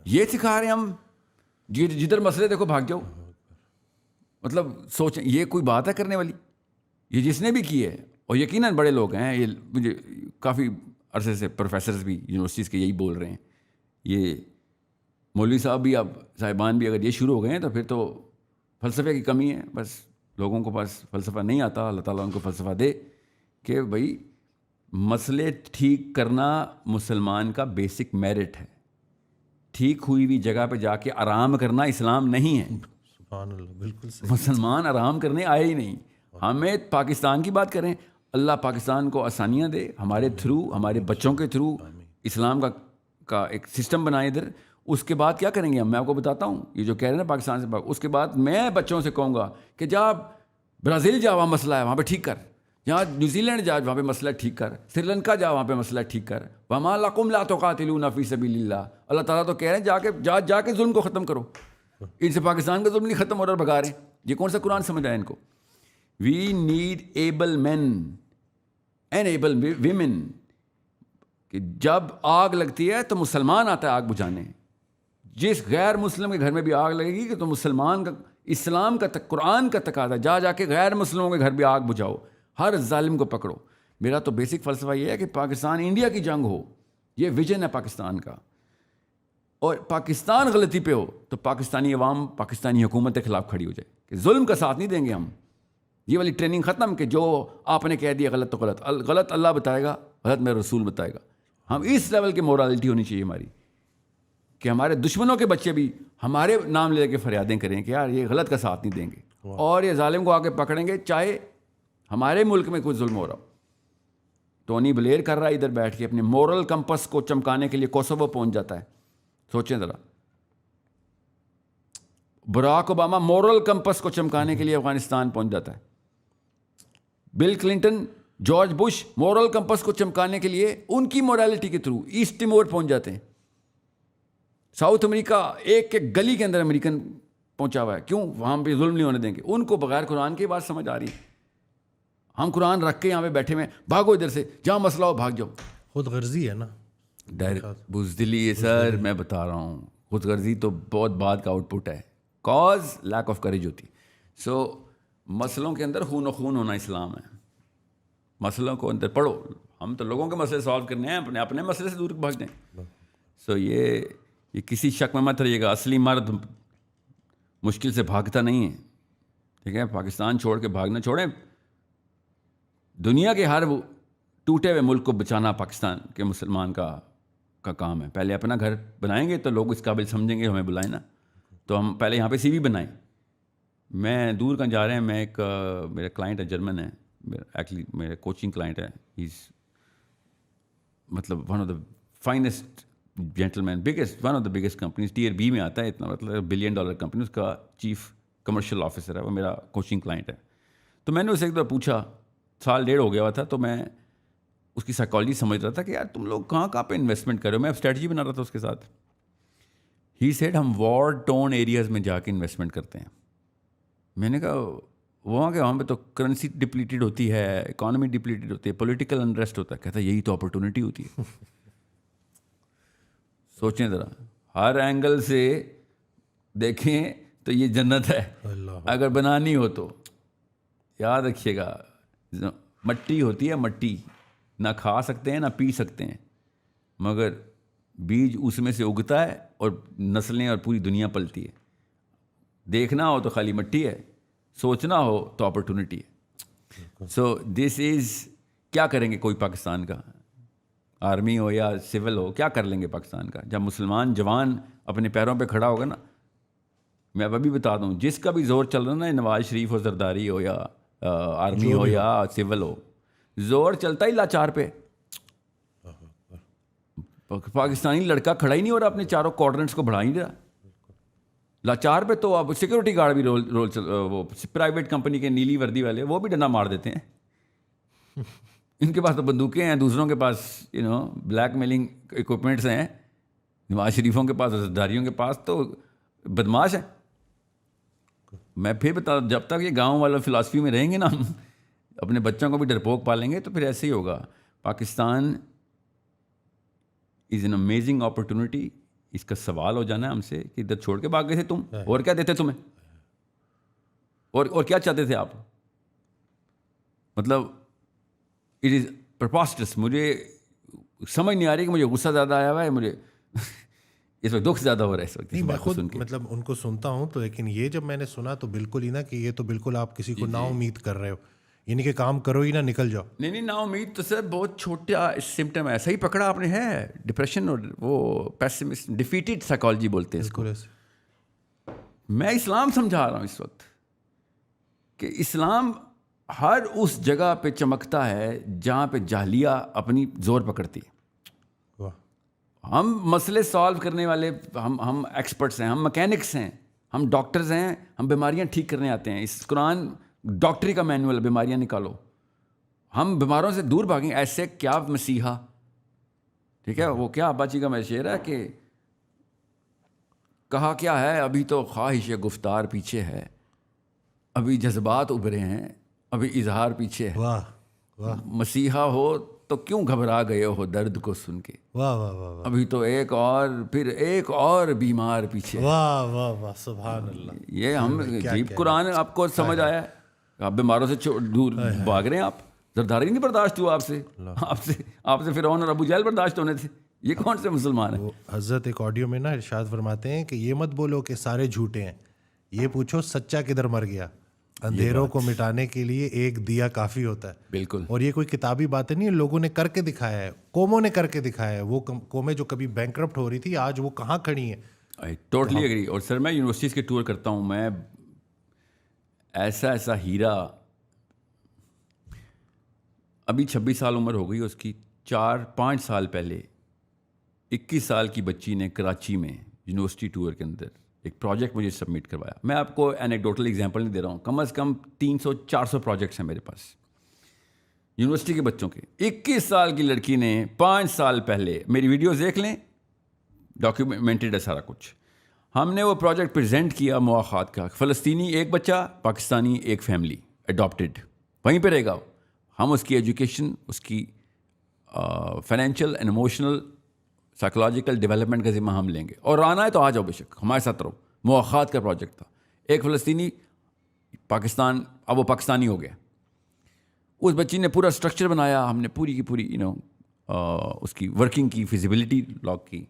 یہ سکھا رہے ہیں ہم، جدھر مسئلے دیکھو بھاگ جاؤ۔ مطلب سوچیں یہ کوئی بات ہے کرنے والی؟ یہ جس نے بھی کی ہے، اور یقیناً بڑے لوگ ہیں، یہ مجھے کافی عرصے سے پروفیسرز بھی یونیورسٹیز کے یہی بول رہے ہیں۔ یہ مولوی صاحب بھی، اب صاحبان بھی اگر یہ شروع ہو گئے ہیں تو پھر تو فلسفے کی کمی ہے، بس لوگوں کو پاس فلسفہ نہیں آتا۔ اللہ تعالیٰ ان کو فلسفہ دے کہ بھائی مسئلے ٹھیک کرنا مسلمان کا بیسک میرٹ ہے۔ ٹھیک ہوئی ہوئی جگہ پہ جا کے آرام کرنا اسلام نہیں ہے۔ سبحان اللہ، بالکل صحیح۔ مسلمان آرام کرنے آئے ہی نہیں۔ ہمیں پاکستان کی بات کریں، اللہ پاکستان کو آسانیاں دے، ہمارے تھرو، ہمارے بچوں کے تھرو اسلام کا ایک سسٹم بنائے ادھر۔ اس کے بعد کیا کریں گے ہم؟ میں آپ کو بتاتا ہوں، یہ جو کہہ رہے ہیں نا پاکستان سے، اس کے بعد میں بچوں سے کہوں گا کہ جا برازیل جا، وہاں مسئلہ ہے وہاں پہ ٹھیک کر، جہاں نیوزی لینڈ جا وہاں پہ مسئلہ ٹھیک کر، سری لنکا جا وہاں پہ مسئلہ ٹھیک کر۔ وَمَا لَكُمْ لَا تُقَاتِلُونَ فِي سَبِيلِ اللَّهِ۔ اللہ تعالیٰ تو کہہ رہے ہیں جا کے ظلم کو ختم کرو۔ ان سے پاکستان کا ظلم نہیں ختم ہو رہا، بھگا رہے ہیں۔ یہ کون سا قرآن سمجھ آیا ان کو؟ We need able men and able women, کہ جب آگ لگتی ہے تو مسلمان آتا ہے آگ بجھانے۔ جس غیر مسلم کے گھر میں بھی آگ لگے گی کہ تو مسلمان کا، اسلام کا، قرآن کا تقاضا جا کے غیر مسلموں کے گھر بھی آگ بجھاؤ، ہر ظالم کو پکڑو۔ میرا تو بیسک فلسفہ یہ ہے کہ پاکستان انڈیا کی جنگ ہو، یہ ویژن ہے پاکستان کا، اور پاکستان غلطی پہ ہو تو پاکستانی عوام پاکستانی حکومت کے خلاف کھڑی ہو جائے کہ ظلم کا ساتھ نہیں دیں گے ہم۔ یہ والی ٹریننگ ختم کہ جو آپ نے کہہ دیا غلط تو غلط، غلط اللہ بتائے گا، غلط میرا رسول بتائے گا۔ ہم اس لیول کی مورالٹی ہونی چاہیے ہماری کہ ہمارے دشمنوں کے بچے بھی ہمارے نام لے کے فریادیں کریں کہ یار یہ غلط کا ساتھ نہیں دیں گے، اور یہ ظالم کو آ کے پکڑیں گے چاہے ہمارے ملک میں کوئی ظلم ہو رہا ہو۔ ٹونی بلیئر کر رہا ہے ادھر بیٹھ کے اپنے مورل کمپس کو چمکانے کے لیے کوسوو پہنچ جاتا ہے۔ سوچیں ذرا، براک اوباما مورل کمپس کو چمکانے کے لیے افغانستان پہنچ جاتا ہے۔ Bill Clinton, George Bush moral campus کو چمکانے کے لیے ان کی مورالٹی کے تھرو ایسٹ ٹیمور پہنچ جاتے ہیں۔ ساؤتھ امریکہ ایک گلی کے اندر امریکن پہنچا ہوا ہے، کیوں؟ وہاں پہ ظلم نہیں ہونے دیں گے۔ ان کو بغیر قرآن کی بات سمجھ آ رہی ہے۔ ہم قرآن رکھ کے یہاں پہ بیٹھے ہوئے، بھاگو ادھر سے، جہاں مسئلہ ہو بھاگ جاؤ۔ خود غرضی ہے نا، بزدلی ہے سر، میں بتا رہا ہوں، خود غرضی تو بہت بعد کا آؤٹ پٹ ہے، کاز لیک آف کریج ہوتی۔ سو مسئلوں کے اندر خون و خون ہونا اسلام ہے۔ مسئلوں کو اندر پڑھو. ہم تو لوگوں کے مسئلے سالو کرنے ہیں, اپنے اپنے مسئلے سے دور بھاگ جائیں. سو یہ کسی شک میں مت رہیے گا, اصلی مرد مشکل سے بھاگتا نہیں ہے. ٹھیک ہے, پاکستان چھوڑ کے بھاگنا چھوڑیں. دنیا کے ہر ٹوٹے ہوئے ملک کو بچانا پاکستان کے مسلمان کا کام ہے. پہلے اپنا گھر بنائیں گے تو لوگ اس قابل سمجھیں گے, ہمیں بلائیں نا. تو ہم پہلے یہاں پہ سی وی بنائیں. میں دور کہاں جا رہے ہیں, میں ایک میرا کلائنٹ ہے, جرمن ہے, ایکچولی میرا کوچنگ کلائنٹ ہے. ہیز مطلب one of the finest gentleman, biggest one of the biggest companies, tier B میں آتا ہے, اتنا مطلب $1 بلین کمپنی, اس کا چیف کمرشل آفیسر ہے, وہ میرا کوچنگ کلائنٹ ہے. تو میں نے اسے ایک دفعہ پوچھا, 1.5 ہو گیا ہوا تھا, تو میں اس کی سائیکالوجی سمجھ رہا تھا کہ یار تم لوگ کہاں پہ انویسٹمنٹ کر رہے ہو. میں اسٹریٹجی بنا رہا تھا اس کے ساتھ. ہی سیڈ ہم وار ٹون ایریاز میں جا کے انویسٹمنٹ کرتے ہیں. میں نے کہا وہاں پہ تو کرنسی ڈپلیٹڈ ہوتی ہے, اکانومی ڈپلیٹڈ ہوتی ہے, پولیٹیکل انریسٹ ہوتا ہے. کہتا ہے یہی تو اپرچونیٹی ہوتی ہے. سوچیں ذرا, ہر اینگل سے دیکھیں تو یہ جنت ہے. اگر بنانی ہو تو یاد رکھیے گا, مٹی ہوتی ہے, مٹی نہ کھا سکتے ہیں نہ پی سکتے ہیں, مگر بیج اس میں سے اگتا ہے اور نسلیں اور پوری دنیا پلتی ہے. دیکھنا ہو تو خالی مٹی ہے, سوچنا ہو تو اپرچونیٹی ہے. سو دس از, کیا کریں گے کوئی پاکستان کا, آرمی ہو یا سول ہو, کیا کر لیں گے پاکستان کا؟ جب مسلمان جوان اپنے پیروں پہ کھڑا ہوگا نا, میں ابھی بتا دوں, جس کا بھی زور چل رہا نا, نواز شریف ہو, زرداری ہو, یا آرمی ہو یا سول ہو, زور چلتا ہی لاچار پہ. پاکستانی لڑکا کھڑا ہی نہیں ہو رہا, اپنے چاروں کوارڈرنٹس کو بڑھا ہی نہیں رہا. لاچار پہ تو اب سیکورٹی گارڈ بھی وہ پرائیویٹ کمپنی کے نیلی وردی والے, وہ بھی ڈنڈا مار دیتے ہیں. ان کے پاس تو بندوقیں ہیں, دوسروں کے پاس بلیک میلنگ اکوپمنٹس ہیں. نواز شریفوں کے پاس, زرداریوں کے پاس تو بدماش ہے. میں پھر بتا, جب تک یہ گاؤں والا فلاسفی میں رہیں گے نا, ہم اپنے بچوں کو بھی ڈرپوک پالیں گے, تو پھر ایسے ہی ہوگا. Pakistan is an amazing opportunity. اس کا سوال ہو جانا ہے ہم سے کہ ادھر چھوڑ کے بھاگ گئے تھے تم, اور کیا دیتے تمہیں, اور کیا چاہتے تھے آپ؟ مطلب اٹ از پرپاسٹس. مجھے سمجھ نہیں آ رہی کہ مجھے غصہ زیادہ آیا ہوا ہے, مجھے اس وقت دکھ زیادہ ہو رہا ہے اس وقت. میں خود مطلب ان کو سنتا ہوں تو, لیکن یہ جب میں نے سنا تو بالکل ہی نا کہ یہ تو بالکل آپ کسی کو نا امید کر رہے ہو, یعنی کہ کام کرو ہی نہ, نکل جاؤ. نہیں, نا امید تو سر بہت چھوٹا سمٹم ہے. ایسا ہی پکڑا آپ نے ہے, ڈپریشن اور وہ پیسمسٹ, ڈیفیٹڈ سائیکالوجی بولتے ہیں اس کو. میں اسلام سمجھا رہا ہوں اس وقت کہ اسلام ہر اس جگہ پہ چمکتا ہے جہاں پہ جاہلیہ اپنی زور پکڑتی ہے. ہم مسئلے سالو کرنے والے, ہم ایکسپرٹس ہیں, ہم مکینکس ہیں, ہم ڈاکٹرز ہیں, ہم بیماریاں ٹھیک کرنے آتے ہیں. اس قرآن ڈاکٹری کا مینول ہے, بیماریاں نکالو. ہم بیماروں سے دور بھاگیں. ایسے کیا مسیحا, ٹھیک ہے, وہ کیا ابا جی کا میں شعر ہے کہ کہا کیا ہے, ابھی تو خواہش گفتار پیچھے ہے, ابھی جذبات ابھرے ہیں, ابھی اظہار پیچھے ہے. واہ واہ, مسیحا ہو تو کیوں گھبرا گئے ہو درد کو سن کے, واہ واہ واہ, ابھی تو ایک اور پھر ایک اور بیمار پیچھے. واہ واہ واہ, سبحان اللہ. یہ ہم عجیب قرآن آپ کو سمجھ آیا ہے, آپ بیماروں سے دور بھاگ رہے ہیں. آپ زرداری نہیں برداشت ہوا آپ سے فرعون اور ابو جہل برداشت ہونے تھے. یہ کون سے مسلمان ہیں؟ حضرت ایک آڈیو میں نا ارشاد فرماتے ہیں کہ یہ مت بولو کہ سارے جھوٹے ہیں, یہ پوچھو سچا کدھر مر گیا. اندھیروں کو مٹانے کے لیے ایک دیا کافی ہوتا ہے. بالکل. اور یہ کوئی کتابی باتیں نہیں, لوگوں نے کر کے دکھایا ہے, قوموں نے کر کے دکھایا ہے. وہ قومیں جو کبھی بینکرپٹ ہو رہی تھی, آج وہ کہاں کھڑی ہیں. I totally agree. اور سر میں یونیورسٹیز کے ٹور کرتا ہوں, میں ایسا ہیرا, ابھی 26 سال عمر ہو گئی اس کی, 4-5 سال پہلے 21 سال کی بچی نے کراچی میں یونیورسٹی ٹور کے اندر ایک پروجیکٹ مجھے سبمٹ کروایا. میں آپ کو اینیکڈوٹل ایگزامپل نہیں دے رہا ہوں, کم از کم 300-400 پروجیکٹس ہیں میرے پاس یونیورسٹی کے بچوں کے. 21 سال کی لڑکی نے 5 سال پہلے, میری ویڈیوز دیکھ لیں, ڈاکیومنٹڈ ہے سارا کچھ. ہم نے وہ پروجیکٹ پریزنٹ کیا مواخات کا, فلسطینی ایک بچہ, پاکستانی ایک فیملی اڈاپٹیڈ, وہیں پہ رہے گا. ہم اس کی ایجوکیشن, اس کی financial and emotional psychological development کا ذمہ ہم لیں گے, اور آنا ہے تو آ جاؤ بے شک, ہمارے ساتھ رہو. مواخات کا پروجیکٹ تھا. ایک فلسطینی پاکستان, اب وہ پاکستانی ہو گیا. اس بچی نے پورا اسٹرکچر بنایا, ہم نے پوری کی پوری اس کی ورکنگ کی, فیزیبلٹی لاگ کی.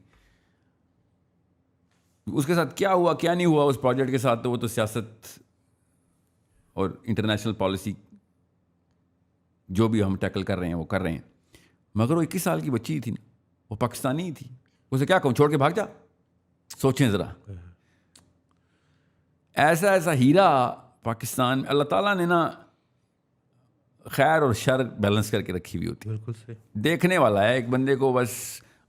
اس کے ساتھ کیا ہوا کیا نہیں ہوا اس پروجیکٹ کے ساتھ, تو وہ تو سیاست اور انٹرنیشنل پالیسی جو بھی ہم ٹیکل کر رہے ہیں وہ کر رہے ہیں. مگر وہ 21 سال کی بچی تھی نا, وہ پاکستانی ہی تھی. اسے کیا کہوں, چھوڑ کے بھاگ جا. سوچیں ذرا, ایسا ایسا ہیرا پاکستان, اللہ تعالیٰ نے نا خیر اور شر بیلنس کر کے رکھی ہوئی ہوتی ہے. بالکل صحیح. دیکھنے والا ہے, ایک بندے کو بس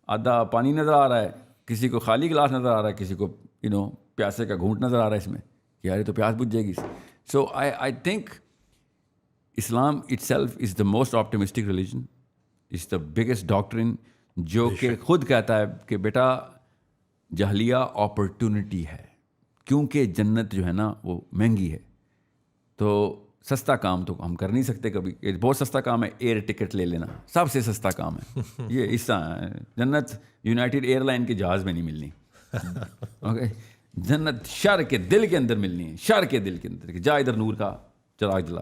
آدھا پانی نظر آ رہا ہے, کسی کو خالی گلاس نظر آ رہا ہے, کسی کو پیاسے کا گھونٹ نظر آ رہا ہے اس میں کہ یار یہ تو پیاس بجھ جائے گی. So I think Islam itself is the most optimistic religion, is the biggest doctrine, جو کہ خود کہتا ہے کہ بیٹا جہلیہ اپرچونٹی ہے, کیونکہ جنت جو ہے نا وہ مہنگی ہے. تو سستا کام تو ہم کر نہیں سکتے کبھی. یہ بہت سستا کام ہے ایئر ٹکٹ لے لینا, سب سے سستا کام ہے یہ. اس طرح جنت یونائٹیڈ ایئر لائن کے جہاز میں نہیں ملنی. اوکے, جنت شر کے دل کے اندر ملنی ہے, شر کے دل کے اندر. جا ادھر نور کا چراغ جلا.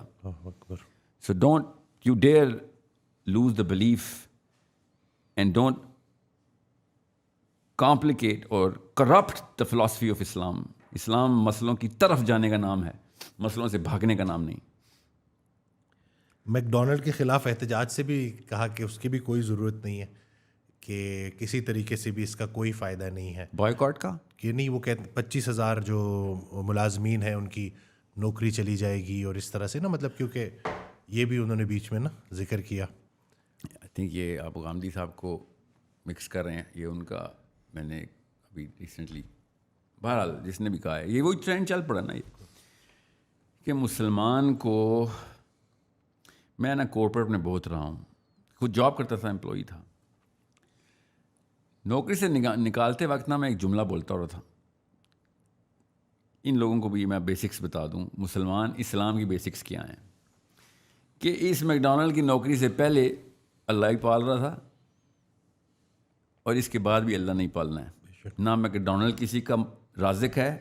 So don't you dare lose the belief and don't complicate or corrupt the philosophy of Islam. اسلام مسئلوں کی طرف جانے کا نام ہے, مسئلوں سے بھاگنے کا نام نہیں. میک ڈونلڈ کے خلاف احتجاج سے بھی کہا کہ اس کی بھی کوئی ضرورت نہیں ہے, کہ کسی طریقے سے بھی اس کا کوئی فائدہ نہیں ہے. بائیکاٹ کا کہ نہیں, وہ کہتے 25,000 جو ملازمین ہیں ان کی نوکری چلی جائے گی, اور اس طرح سے نا, مطلب کیونکہ یہ بھی انہوں نے بیچ میں نا ذکر کیا. آئی تھنک یہ آپ غامدی صاحب کو مکس کر رہے ہیں, یہ ان کا میں نے ابھی ریسنٹلی, بہرحال جس نے بھی کہا ہے, یہ وہی ٹرینڈ چل پڑا نا یہ کہ مسلمان کو, میں نا کارپوریٹ میں بہت رہا ہوں, خود جاب کرتا تھا, امپلائی تھا. نوکری سے نکالتے وقت نا میں ایک جملہ بولتا رہا تھا. ان لوگوں کو بھی میں بیسکس بتا دوں, مسلمان اسلام کی بیسکس کیا ہیں. کہ اس میک ڈونلڈ کی نوکری سے پہلے اللہ ہی پال رہا تھا, اور اس کے بعد بھی اللہ نہیں پالنا ہے. نہ میک ڈونلڈ کسی کا رازق ہے,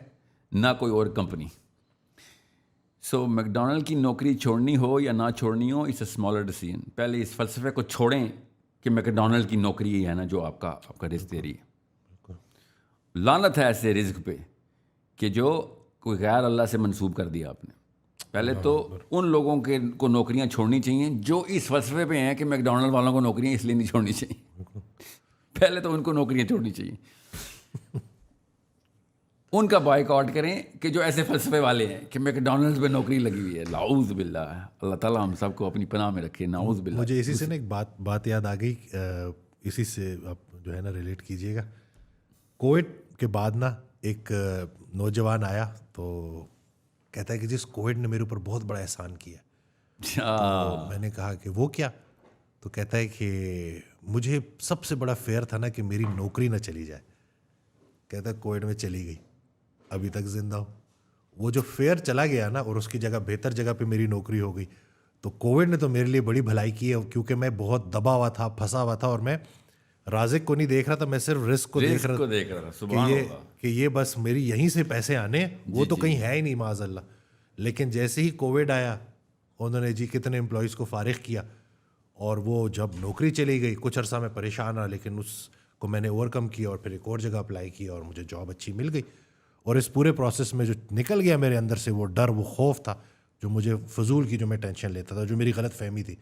نہ کوئی اور کمپنی. سو میک ڈونلڈ کی نوکری چھوڑنی ہو یا نہ چھوڑنی ہو, اٹس اے اسمالر ڈیسیژن. پہلے اس فلسفے کو چھوڑیں کہ میک ڈونلڈ کی نوکری ہی ہے نا جو آپ کا رزق دے رہی ہے. لعنت ہے ایسے رزق پہ کہ جو کوئی غیر اللہ سے منسوب کر دیا آپ نے. پہلے تو ان لوگوں کے کو نوکریاں چھوڑنی چاہیے جو اس فلسفے پہ ہیں کہ میک ڈونلڈ والوں کو نوکریاں اس لیے نہیں چھوڑنی چاہیے. پہلے تو ان کو نوکریاں چھوڑنی چاہیے. ان کا بائیکاٹ کریں کہ جو ایسے فلسفے والے ہیں کہ میک ڈونلڈ پہ نوکری لگی ہوئی ہے. نعوذ باللہ, اللہ تعالیٰ ہم سب کو اپنی پناہ میں رکھے. نعوذ باللہ. مجھے اسی سے نا ایک بات یاد آ گئی, اسی سے آپ جو ہے نا ریلیٹ کیجیے گا. کووڈ کے بعد نا ایک نوجوان آیا تو کہتا ہے کہ جس کووڈ نے میرے اوپر بہت بڑا احسان کیا. تو میں نے کہا کہ وہ کیا؟ تو کہتا ہے کہ مجھے سب سے بڑا فیئر تھا نا کہ میری نوکری نہ چلی جائے. کہتا ہے کووڈ میں چلی گئی, ابھی تک زندہ ہوں. وہ جو فیئر چلا گیا نا, اور اس کی جگہ بہتر جگہ پہ میری نوکری ہو گئی. تو کووڈ نے تو میرے لیے بڑی بھلائی کی ہے, کیونکہ میں بہت دبا ہوا تھا, پھنسا ہوا تھا, اور میں رازق کو نہیں دیکھ رہا تھا, میں صرف رزق کو دیکھ رہا تھا کہ یہ بس میری یہیں سے پیسے آنے, وہ تو کہیں ہے ہی نہیں معاذ اللہ. لیکن جیسے ہی کووڈ آیا, انہوں نے جی کتنے امپلائیز کو فارغ کیا, اور وہ جب نوکری چلی گئی, کچھ عرصہ میں پریشان رہا, لیکن اس کو میں نے اوور کم کیا, اور پھر ایک اور جگہ اپلائی کیا, اور مجھے جاب اچھی مل گئی. اور اس پورے پروسیس میں جو نکل گیا میرے اندر سے وہ ڈر, وہ خوف تھا جو مجھے فضول کی جو میں ٹینشن لیتا تھا, جو میری غلط فہمی تھی.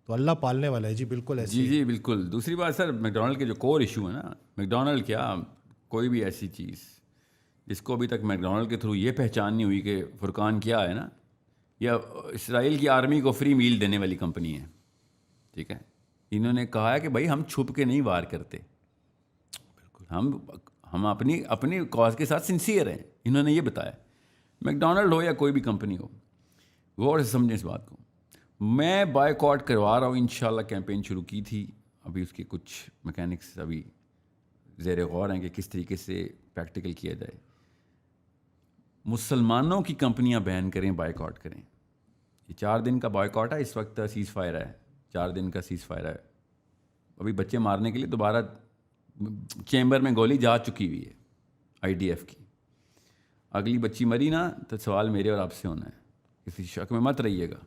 تو اللہ پالنے والا ہے جی, بالکل ایسے. جی بالکل. دوسری بات سر, میک ڈونلڈ کے جو کور ایشو ہے نا, میک ڈونلڈ کیا کوئی بھی ایسی چیز جس کو ابھی تک میک ڈونلڈ کے تھرو یہ پہچان نہیں ہوئی کہ فرقان کیا ہے نا, یا اسرائیل کی آرمی کو فری میل دینے والی کمپنی ہے, ٹھیک ہے. انہوں نے کہا ہے کہ بھائی ہم چھپ کے نہیں وار کرتے, ہم اپنی کاز کے ساتھ سنسیئر ہیں. انہوں نے یہ بتایا. میک ڈونلڈ ہو یا کوئی بھی کمپنی ہو, غور سے سمجھیں اس بات کو. میں بائیکاٹ کروا رہا ہوں, انشاءاللہ کیمپین شروع کی تھی, ابھی اس کے کچھ میکینکس ابھی زیر غور ہیں کہ کس طریقے سے پریکٹیکل کیا جائے. مسلمانوں کی کمپنیاں بین کریں, بائیکاٹ کریں. یہ 4 دن کا بائیکاٹ ہے, اس وقت سیز فائر ہے, 4 دن کا سیز فائر ہے. ابھی بچے مارنے کے لیے دوبارہ چیمبر میں گولی جا چکی ہوئی ہے IDF کی. اگلی بچی مری نا تو سوال میرے اور آپ سے ہونا ہے, کسی شک میں مت رہیے گا.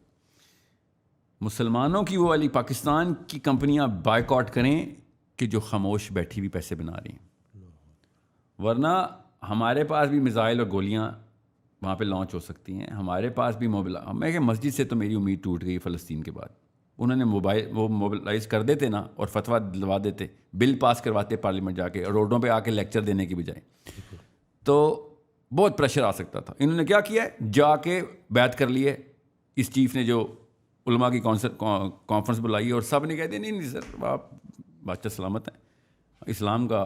مسلمانوں کی وہ والی پاکستان کی کمپنیاں بائیکاٹ کریں کہ جو خاموش بیٹھی ہوئی پیسے بنا رہی ہیں، ورنہ ہمارے پاس بھی میزائل اور گولیاں وہاں پہ لانچ ہو سکتی ہیں، ہمارے پاس بھی میں کہ مسجد سے تو میری امید ٹوٹ گئی فلسطین کے بعد. انہوں نے وہ موبلائز کر دیتے نا اور فتویٰ دلوا دیتے، بل پاس کرواتے پارلیمنٹ جا کے، روڈوں پہ آ کے لیکچر دینے کی بجائے، تو بہت پریشر آ سکتا تھا. انہوں نے کیا کیا ہے، جا کے بیعت کر لی ہے. اس چیف نے جو علماء کی کانفرنس بلائی اور سب نے کہہ دیا نہیں سر آپ بادشاہ سلامت ہیں، اسلام کا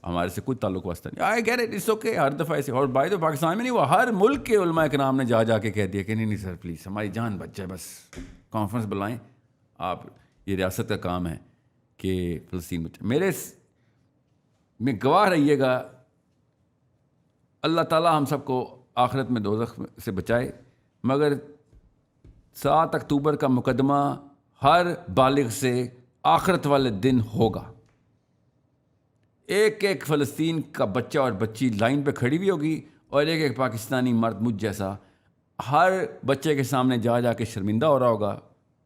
ہمارے سے کوئی تعلق واسطہ نہیں. I get it, it's okay. ہر دفعہ ایسے، اور بائی تو پاکستان میں نہیں، وہ ہر ملک کے علماء کرام نے جا کے کہہ دیا کہ نہیں سر پلیز ہماری جان بچ جائے، بس کانفرنس بلائیں آپ، یہ ریاست کا کام ہے کہ فلسطین بچے. میرے میں گواہ رہیے گا، اللہ تعالیٰ ہم سب کو آخرت میں دوزخ سے بچائے، مگر 7 اکتوبر کا مقدمہ ہر بالغ سے آخرت والے دن ہوگا. ایک ایک فلسطین کا بچہ اور بچی لائن پہ کھڑی ہوئی ہوگی، اور ایک ایک پاکستانی مرد مجھ جیسا ہر بچے کے سامنے جا کے شرمندہ ہو رہا ہوگا،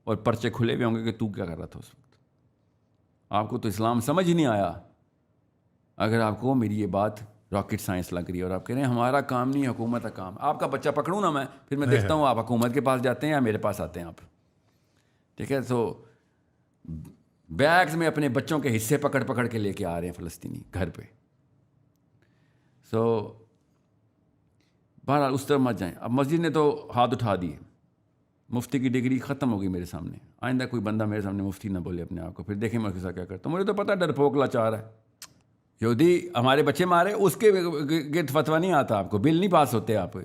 اور پرچے کھلے ہوئے ہوں گے کہ تو کیا کر رہا تھا اس وقت. آپ کو تو اسلام سمجھ ہی نہیں آیا اگر آپ کو میری یہ بات راکٹ سائنس لگ رہی ہے اور آپ کہہ رہے ہیں ہمارا کام نہیں، حکومت کا کام. آپ کا بچہ پکڑوں نا میں، پھر میں دیکھتا ہوں آپ حکومت کے پاس جاتے ہیں یا میرے پاس آتے ہیں آپ. ٹھیک ہے، تو بیگز میں اپنے بچوں کے حصے پکڑ کے لے کے آ رہے ہیں فلسطینی گھر پہ. سو بہرحال اس طرح مت جائیں. اب مسجد نے تو ہاتھ اٹھا دیے، مفتی کی ڈگری ختم ہو گئی میرے سامنے. آئندہ کوئی بندہ میرے سامنے مفتی نہ بولے اپنے آپ کو، پھر دیکھیں میں کیسا کیا کرتا ہوں. مجھے تو پتہ ڈرپوک لاچار ہے، یہودی ہمارے بچے مارے اس کے گرد فتویٰ نہیں آتا آپ کو، بل نہیں پاس ہوتے. آپ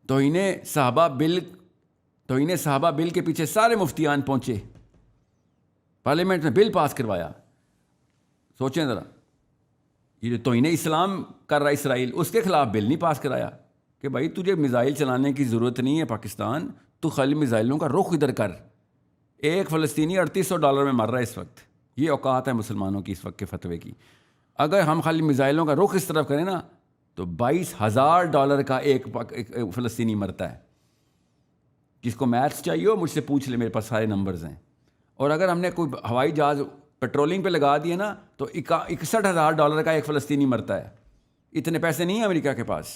توہین صحابہ بل کے پیچھے سارے مفتیان پہنچے، پارلیمنٹ میں بل پاس کروایا. سوچیں ذرا، یہ جو توہین اسلام کر رہا ہے اسرائیل، اس کے خلاف بل نہیں پاس کرایا کہ بھائی تجھے میزائل چلانے کی ضرورت نہیں ہے پاکستان، تو خالی میزائلوں کا رخ ادھر کر. ایک فلسطینی $3800 میں مر رہا ہے اس وقت. یہ اوقات ہے مسلمانوں کی اس وقت کے فتوے کی. اگر ہم خالی میزائلوں کا رخ اس طرف کریں نا تو $22,000 کا ایک فلسطینی مرتا ہے. جس کو میتھس چاہیے ہو مجھ سے پوچھ لے، میرے پاس سارے نمبرز ہیں. اور اگر ہم نے کوئی ہوائی جہاز پیٹرولنگ پہ لگا دیے نا تو $61,000 کا ایک فلسطینی مرتا ہے. اتنے پیسے نہیں ہیں امریکہ کے پاس.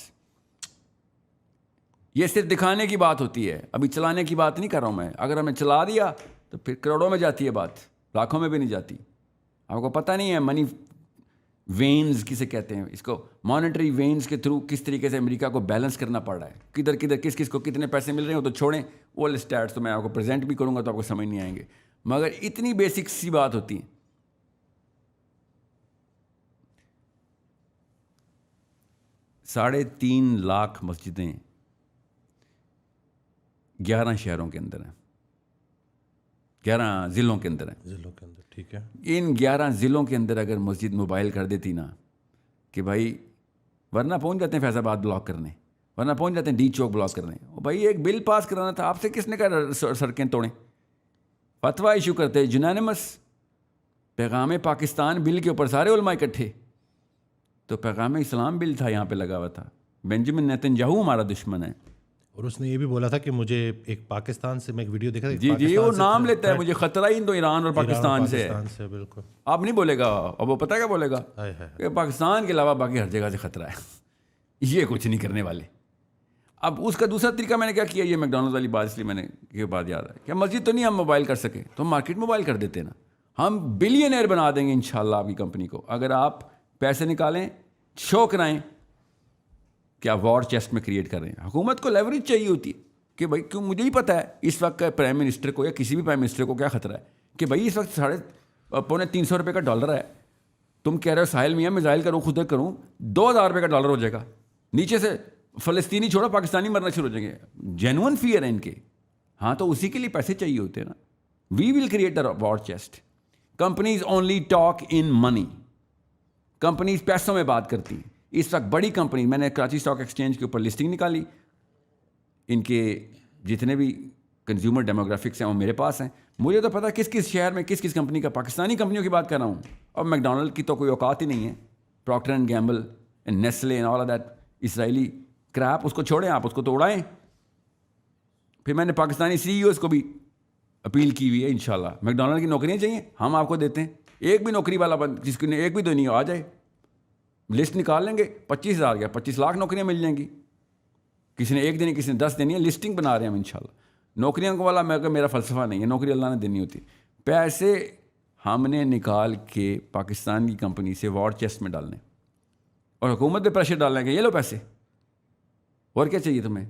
یہ صرف دکھانے کی بات ہوتی ہے، ابھی چلانے کی بات نہیں کر رہا ہوں میں. اگر ہمیں چلا دیا تو پھر کروڑوں میں جاتی ہے بات، لاکھوں میں بھی نہیں جاتی. آپ کو پتہ نہیں ہے منی وینز کسے کہتے ہیں، اس کو مانیٹری وینز کے تھرو کس طریقے سے امریکہ کو بیلنس کرنا پڑ رہا ہے، کدھر کس کو کتنے پیسے مل رہے ہیں. وہ تو چھوڑیں، وہ اسٹیٹس تو میں آپ کو پریزنٹ بھی کروں گا تو آپ کو سمجھ نہیں آئیں گے، مگر اتنی بیسک سی بات ہوتی ہے. 3.5 لاکھ مسجدیں 11 شہروں کے اندر ہیں، 11 ضلعوں کے اندر ہیں. ٹھیک ہے، ان 11 ضلعوں کے اندر اگر مسجد موبائل کر دیتی نا کہ بھائی، ورنہ پہنچ جاتے ہیں فیض آباد بلاک کرنے، ورنہ پہنچ جاتے ہیں ڈی چوک بلاک کرنے. بھائی ایک بل پاس کرانا تھا، آپ سے کس نے کہا سڑکیں توڑیں؟ فتویٰ ایشو کرتے یونانیمس پیغام پاکستان بل کے اوپر سارے علماء اکٹھے. تو پیغام اسلام بل تھا یہاں پہ لگا ہوا تھا. بینجامن نیتن یاہو ہمارا دشمن ہے، اور اس نے یہ بھی بولا تھا کہ مجھے ایک پاکستان سے، میں ایک ویڈیو دیکھا تھا، جی وہ نام لیتا ہے، مجھے خطرہ ہی تو ایران اور پاکستان سے ہے. بالکل آپ نہیں بولے گا، اب وہ پتہ کیا بولے گا کہ پاکستان کے علاوہ باقی ہر جگہ سے خطرہ ہے. یہ کچھ نہیں کرنے والے. اب اس کا دوسرا طریقہ میں نے کیا کیا، یہ میکڈونلڈز والی بات، اس لیے میں نے یہ بات یاد ہے کہ مسجد تو نہیں ہم موبائل کر سکے تو ہم مارکیٹ موبائل کر دیتے نا. ہم بلینئر بنا دیں گے انشاءاللہ آپ کی کمپنی کو، اگر آپ پیسے نکالیں، شو کرائیں کہ آپ وار چیسٹ میں کریٹ کر رہے ہیں. حکومت کو لیوریج چاہیے ہوتی ہے کہ بھائی کیوں، مجھے ہی پتہ ہے اس وقت کا پرائم منسٹر کو یا کسی بھی پرائم منسٹر کو کیا خطرہ ہے کہ بھائی اس وقت $350 کا ڈالر ہے. تم کہہ رہے ہو ساحل میاں میزائل کروں خود کروں، $2,000 کا ڈالر ہو جائے گا. نیچے سے فلسطینی چھوڑو پاکستانی مرنا شروع ہو جائیں گے. جینون فیئر ہے ان کے. ہاں تو اسی کے لیے پیسے چاہیے ہوتے ہیں نا. We will create a war chest. Companies only talk in money. Companies پیسوں میں بات کرتی ہیں. اس وقت بڑی کمپنی، میں نے کراچی اسٹاک ایکسچینج کے اوپر لسٹنگ نکالی، ان کے جتنے بھی کنزیومر ڈیموگرافکس ہیں وہ میرے پاس ہیں. مجھے تو پتہ کس کس شہر میں کس کس کمپنی کا، پاکستانی کمپنیوں کی بات کر رہا ہوں. اور میکڈونلڈ کی تو کوئی اوقات ہی نہیں ہے. Procter and Gamble and Nestle and all of that Israeli crap, اس کو چھوڑیں، آپ اس کو تو اڑائیں. پھر میں نے پاکستانی CEOs کو بھی اپیل کی ہوئی ہے انشاءاللہ. میکڈونلڈ کی نوکریاں چاہیے, ہم آپ کو دیتے ہیں. ایک بھی نوکری والا جس کی ایک بھی تو نہیں آ جائے, لسٹ نکال لیں گے. 25,000 گیا, 25 لاکھ نوکریاں مل جائیں گی. کسی نے ایک دینی, کسی نے 10 دینی ہے. لسٹنگ بنا رہے ہیں ہم انشاءاللہ. نوکریوں کو والا میرا فلسفہ نہیں ہے, نوکری اللہ نے دینی ہوتی. پیسے ہم نے نکال کے پاکستان کی کمپنی سے وار چیسٹ میں ڈالنے اور حکومت پہ پریشر ڈالنے کہ یہ لو پیسے, اور کیا چاہیے تمہیں.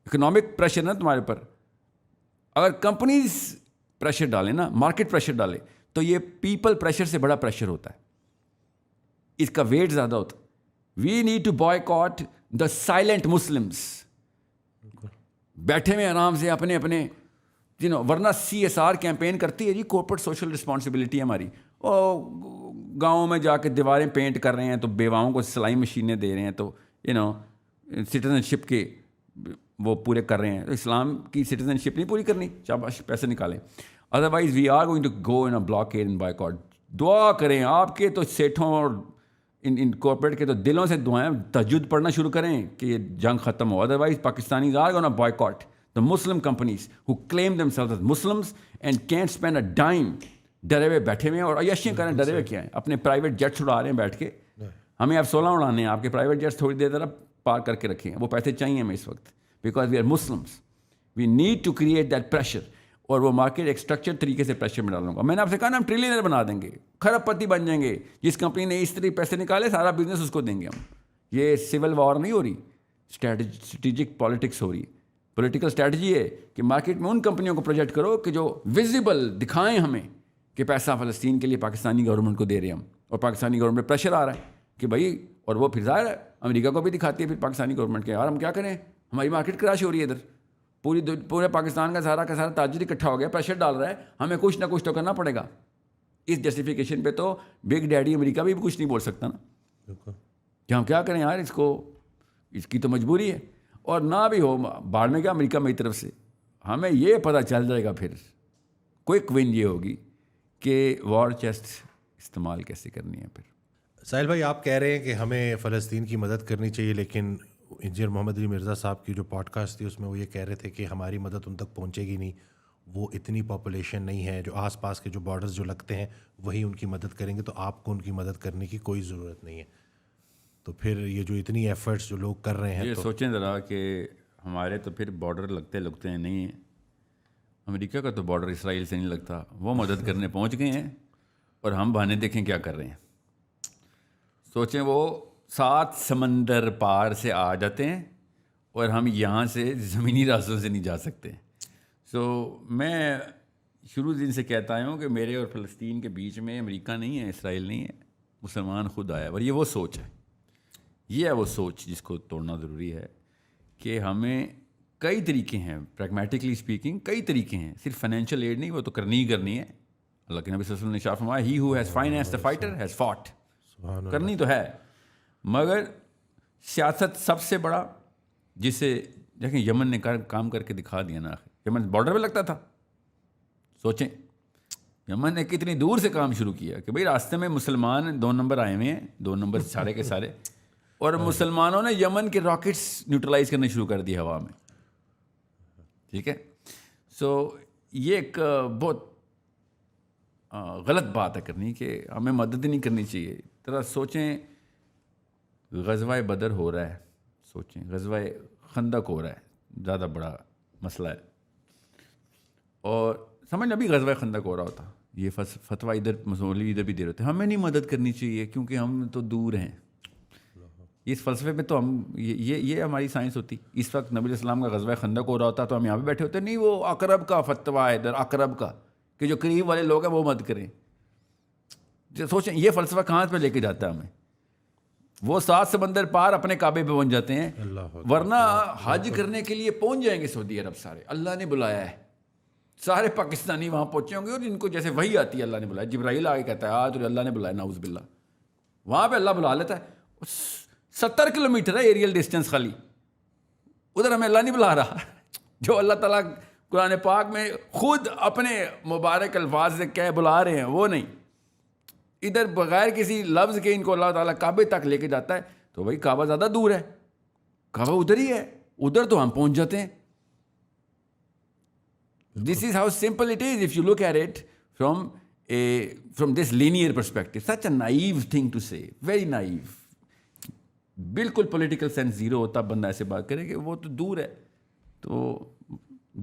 اکنامک پریشر نا تمہارے پر. اگر کمپنیز پریشر ڈالیں نا, مارکیٹ پریشر ڈالے, تو یہ پیپل پریشر سے بڑا پریشر ہوتا ہے, اس کا ویٹ زیادہ ہوتا ہے. We need to boycott the silent Muslims. بیٹھے ہوئے آرام سے اپنے اپنے ورنہ CSR کیمپین کرتی ہے جی, کارپوریٹ سوشل رسپانسبلٹی ہے ہماری. گاؤں میں جا کے دیواریں پینٹ کر رہے ہیں تو بیواؤں کو سلائی مشینیں دے رہے ہیں, تو سٹیزن شپ کے وہ پورے کر رہے ہیں. تو اسلام کی سٹیزن شپ نہیں پوری کرنی, شاباش پیسے نکالیں. Otherwise we are going to go in blockade and boycott. دعا کریں آپ کے تو سیٹھوں اور ان کارپوریٹ کے تو دلوں سے دعائیں, تہجد پڑھنا شروع کریں کہ یہ جنگ ختم ہو. Otherwise Pakistanis are gonna boycott the Muslim companies who claim themselves as Muslims and can't spend a dime. ڈرے ہوئے بیٹھے ہوئے ہیں اور عیاشیاں کریں. ڈرے ہوئے کیا ہیں, اپنے پرائیویٹ جیٹس اڑا رہے ہیں بیٹھ کے. ہمیں آپ 16 اڑانے ہیں, آپ کے پرائیویٹ جیٹس تھوڑی دیر طرف پار کر کے رکھیں. وہ پیسے چاہیے ہمیں اس وقت, because we are Muslims. We need to create that pressure. اور وہ مارکیٹ ایک اسٹرکچر طریقے سے پریشر میں ڈالوں گا. میں نے آپ سے کہا نا, ہم ٹریلینر بنا دیں گے, کھرب پتی بن جائیں گے. جس کمپنی نے اس طرح پیسے نکالے سارا بزنس اس کو دیں گے ہم. یہ سول وار نہیں ہو رہی, اسٹریٹجک پالیٹکس ہو رہی ہے. پولیٹیکل اسٹریٹجی ہے کہ مارکیٹ میں ان کمپنیوں کو پروجیکٹ کرو کہ جو ویزیبل دکھائیں ہمیں کہ پیسہ فلسطین کے لیے پاکستانی گورنمنٹ کو دے رہے ہیں ہم, اور پاکستانی گورنمنٹ پہ پریشر آ رہا ہے کہ بھائی, اور وہ پھر ظاہر ہے امریکہ کو بھی دکھاتی ہے پھر پاکستانی گورنمنٹ کے, یار ہم کیا کریں, ہماری مارکیٹ کراش ہو رہی ہے ادھر. پورے پاکستان کا سارا تاجر اکٹھا ہو گیا, پریشر ڈال رہا ہے, ہمیں کچھ نہ کچھ تو کرنا پڑے گا. اس جسٹیفیکیشن پہ تو بگ ڈیڈی امریکہ بھی کچھ نہیں بول سکتا نا کہ ہم کیا کریں یار, اس کی تو مجبوری ہے. اور نہ بھی ہو باہر میں کیا, امریکہ میری طرف سے ہمیں یہ پتہ چل جائے گا پھر کوئک ون یہ ہوگی کہ وار چیسٹ استعمال کیسے کرنی ہے. پھر ساحل بھائی, آپ کہہ رہے ہیں کہ ہمیں فلسطین کی مدد کرنی چاہیے, لیکن انجینئر محمد علی مرزا صاحب کی جو پوڈ کاسٹ تھی اس میں وہ یہ کہہ رہے تھے کہ ہماری مدد ان تک پہنچے گی نہیں, وہ اتنی پاپولیشن نہیں ہے, جو آس پاس کے جو بارڈرز جو لگتے ہیں وہی ان کی مدد کریں گے, تو آپ کو ان کی مدد کرنے کی کوئی ضرورت نہیں ہے. تو پھر یہ جو اتنی ایفرٹس جو لوگ کر رہے ہیں, یہ سوچیں ذرا کہ ہمارے تو پھر بارڈر لگتے ہیں نہیں ہیں. امریکہ کا تو بارڈر اسرائیل سے نہیں لگتا, وہ مدد کرنے پہنچ گئے ہیں اور ہم بہانے دیکھیں کیا کر رہے ہیں. سوچیں وہ 7 سمندر پار سے آ جاتے ہیں اور ہم یہاں سے زمینی راستوں سے نہیں جا سکتے. میں شروع دن سے کہتا آیا ہوں کہ میرے اور فلسطین کے بیچ میں امریکہ نہیں ہے, اسرائیل نہیں ہے, مسلمان خود آیا. اور یہ وہ سوچ ہے, یہ ہے وہ سوچ جس کو توڑنا ضروری ہے. کہ ہمیں کئی طریقے ہیں, پریگمیٹکلی اسپیکنگ کئی طریقے ہیں, صرف فائنینشیل ایڈ نہیں, وہ تو کرنی ہی کرنی ہے. اللہ کے نبی صلی اللہ علیہ وسلم نے ارشاد فرمایا, he who has financed the fighter has fought. کرنی تو ہے, مگر سیاست سب سے بڑا, جسے دیکھیں یمن نے کام کر کے دکھا دیا نا. یمن بارڈر پہ لگتا تھا, سوچیں یمن نے کتنی دور سے کام شروع کیا کہ بھئی راستے میں مسلمان 2 نمبر آئے ہوئے ہیں, 2 نمبر سارے کے سارے, اور مسلمانوں نے یمن کے راکٹس نیوٹرلائز کرنے شروع کر دیے ہوا میں. ٹھیک ہے, یہ ایک بہت غلط بات ہے کرنی کہ ہمیں مدد نہیں کرنی چاہیے. ذرا سوچیں, غزوہ بدر ہو رہا ہے, سوچیں غزوہ خندق ہو رہا ہے, زیادہ بڑا مسئلہ ہے, اور سمجھ ابھی غزوہ خندق ہو رہا ہوتا, یہ فتویٰ ادھر مولوی ادھر بھی دے رہے ہوتے, ہمیں نہیں مدد کرنی چاہیے کیونکہ ہم تو دور ہیں. اس فلسفے میں تو ہم یہ ہماری سائنس ہوتی. اس وقت نبی علیہ السلام کا غزوہ خندق ہو رہا ہوتا تو ہم یہاں پہ بیٹھے ہوتے, نہیں وہ اقرب کا فتویٰ ہے ادھر, اقرب کا کہ جو قریب والے لوگ ہیں وہ مدد کریں. سوچیں یہ فلسفہ کہاں پہ لے کے جاتا ہے ہمیں. وہ 7 سمندر پار اپنے کعبے پہ پہنچ جاتے ہیں, ورنہ حج کرنے کے لیے پہنچ جائیں گے سعودی عرب سارے, اللہ نے بلایا ہے, سارے پاکستانی وہاں پہنچے ہوں گے, اور جن کو جیسے وہی آتی ہے اللہ نے بلایا. جبرائیل آگے کہتا ہے آج اللہ نے بلایا, نعوذ باللہ, وہاں پہ اللہ بلا لیتا ہے. 70 کلومیٹر ہے ایریل ڈسٹینس خالی, ادھر ہمیں اللہ نہیں بلا رہا. جو اللہ تعالیٰ قرآن پاک میں خود اپنے مبارک الفاظ سے کہہ بلا رہے ہیں وہ نہیں, ادھر بغیر کسی لفظ کے ان کو اللہ تعالیٰ کعبے تک لے کے جاتا ہے. تو بھائی کعبہ زیادہ دور ہے, کعبہ ادھر ہی ہے, ادھر تو ہم پہنچ جاتے ہیں. This is how simple it is if you look at it from this linear perspective. Such a naive thing to say, very naive. بالکل پولیٹیکل سینس زیرو ہوتا بندہ ایسے بات کرے کہ وہ تو دور ہے. تو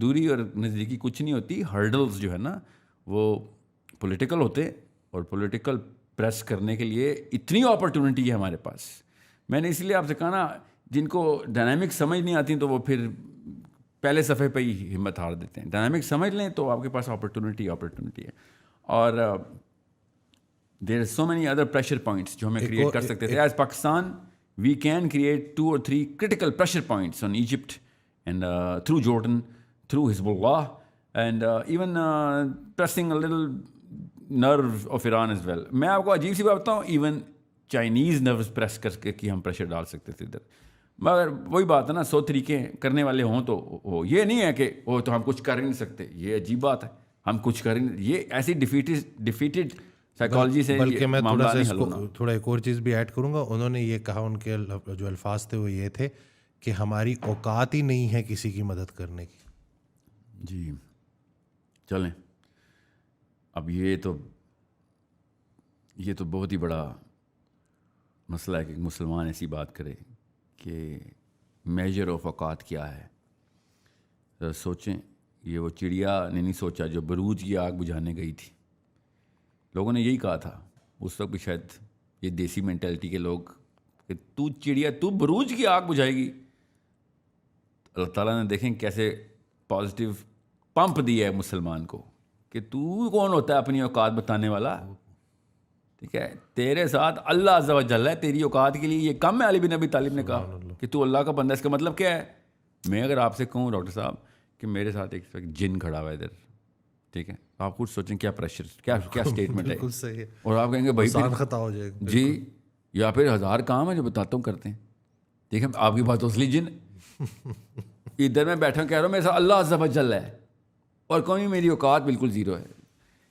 دوری اور نزدیکی کچھ نہیں ہوتی. ہرڈلز جو ہے نا وہ پولیٹیکل ہوتے اور پولیٹیکل پریس کرنے کے لیے اتنی اپرچونٹی ہے ہمارے پاس. میں نے اس لیے آپ سے کہا نا جن کو ڈائنامک سمجھ نہیں آتی تو وہ پھر پہلے صفحے پہ ہی ہمت ہار دیتے ہیں. ڈائنامک سمجھ لیں تو آپ کے پاس اپرچونٹی ہے. اور there are so many other pressure points جو ہمیں کریٹ کر سکتے تھے. As Pakistan we can create 2 or 3 critical pressure points on Egypt and through Jordan, through Hezbollah, and even pressing a little nerve of Iran as well. میں آپ کو عجیب سی بات بتاؤں, ایون چائنیز نروز پریس کر کے ہم پریشر ڈال سکتے تھے ادھر. مگر وہی بات ہے نا, 100 طریقے کرنے والے ہوں تو وہ یہ نہیں ہے کہ وہ تو ہم کچھ کر ہی نہیں سکتے. یہ عجیب بات ہے, ہم کچھ کر ہی نہیں. یہ ایسی ڈیفیٹڈ سائیکالوجی سے. بلکہ میں تھوڑا سا اس کو تھوڑا ایک اور چیز بھی ایڈ کروں گا. انہوں نے یہ کہا, ان کے جو الفاظ تھے وہ یہ تھے کہ ہماری اوقات ہی نہیں ہے کسی کی مدد کرنے کی. جی چلیں, اب یہ تو بہت ہی بڑا مسئلہ ہے کہ مسلمان ایسی بات کرے کہ میجر آف اوقات کیا ہے. ذرا سوچیں, یہ وہ چڑیا نے نہیں سوچا جو بروج کی آگ بجھانے گئی تھی. لوگوں نے یہی کہا تھا اس وقت بھی, شاید یہ دیسی مینٹیلٹی کے لوگ, کہ تو چڑیا تو بروج کی آگ بجھائے گی. اللہ تعالیٰ نے دیکھیں کیسے پازیٹیو پمپ دیا ہے مسلمان کو کہ تو کون ہوتا ہے اپنی اوقات بتانے والا. ٹھیک ہے, تیرے ساتھ اللہ عز و جل ہے, تیری اوقات کے لیے یہ کم ہے. علی بن ابی طالب نے کہا کہ تو اللہ کا بندہ. اس کا مطلب کیا ہے؟ میں اگر آپ سے کہوں ڈاکٹر صاحب کہ میرے ساتھ ایک جن کھڑا ہوا ہے ادھر, ٹھیک ہے, آپ خود سوچیں کیا پریشر, کیا اسٹیٹمنٹ ہے. اور آپ کہیں گے بھائی خطا ہو جائے گا جی, یا پھر 1000 کام ہے جو بتاتا ہوں کرتے ہیں. ٹھیک ہے, آپ کی بات اصلی جن ادھر میں بیٹھا کہہ رہا ہوں میرے ساتھ اللہ عز و جل ہے اور کوئی میری اوقات بالکل زیرو ہے.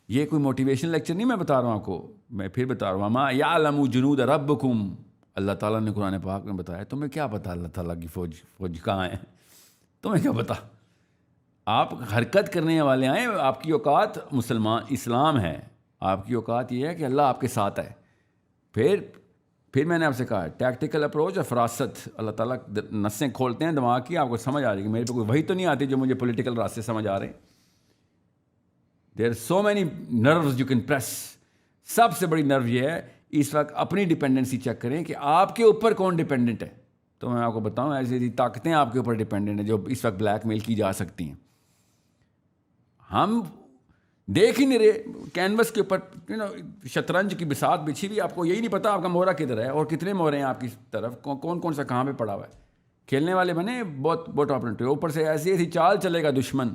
یہ کوئی موٹیویشن لیکچر نہیں میں بتا رہا ہوں آپ کو, میں پھر بتا رہا ہوں. ما یعلم جنود ربکم, اللہ تعالیٰ نے قرآن پاک میں بتایا. تمہیں کیا پتہ اللہ تعالیٰ کی فوج کہاں ہے؟ تمہیں کیا پتہ؟ آپ حرکت کرنے والے آئیں, آپ کی اوقات اسلام ہے. آپ کی اوقات یہ ہے کہ اللہ آپ کے ساتھ ہے. پھر میں نے آپ سے کہا ٹیکٹیکل اپروچ اور فراست. اللہ تعالیٰ نسیں کھولتے ہیں دماغ کی, آپ کو سمجھ آ رہی ہے. میرے پہ کوئی وہی تو نہیں آتی جو مجھے پولیٹیکل راستے سمجھ آ رہے ہیں. There are so many nerves you can press. سب سے بڑی نرو یہ ہے اس وقت اپنی ڈپینڈنسی چیک کریں کہ آپ کے اوپر کون ڈپینڈنٹ ہے. تو میں آپ کو بتاؤں ایسی طاقتیں آپ کے اوپر ڈپینڈنٹ ہیں جو اس وقت بلیک میل کی جا سکتی ہیں. ہم دیکھ ہی نہیں رہے کینوس کے اوپر شطرنج کی بساط بچھی ہوئی, آپ کو یہی نہیں پتا آپ کا مورا کدھر ہے اور کتنے مورے ہیں آپ کی طرف, کون سا کہاں پہ پڑا ہوا ہے. کھیلنے والے بنے بہت اپرچونٹی, اوپر سے ایسی چال چلے گا دشمن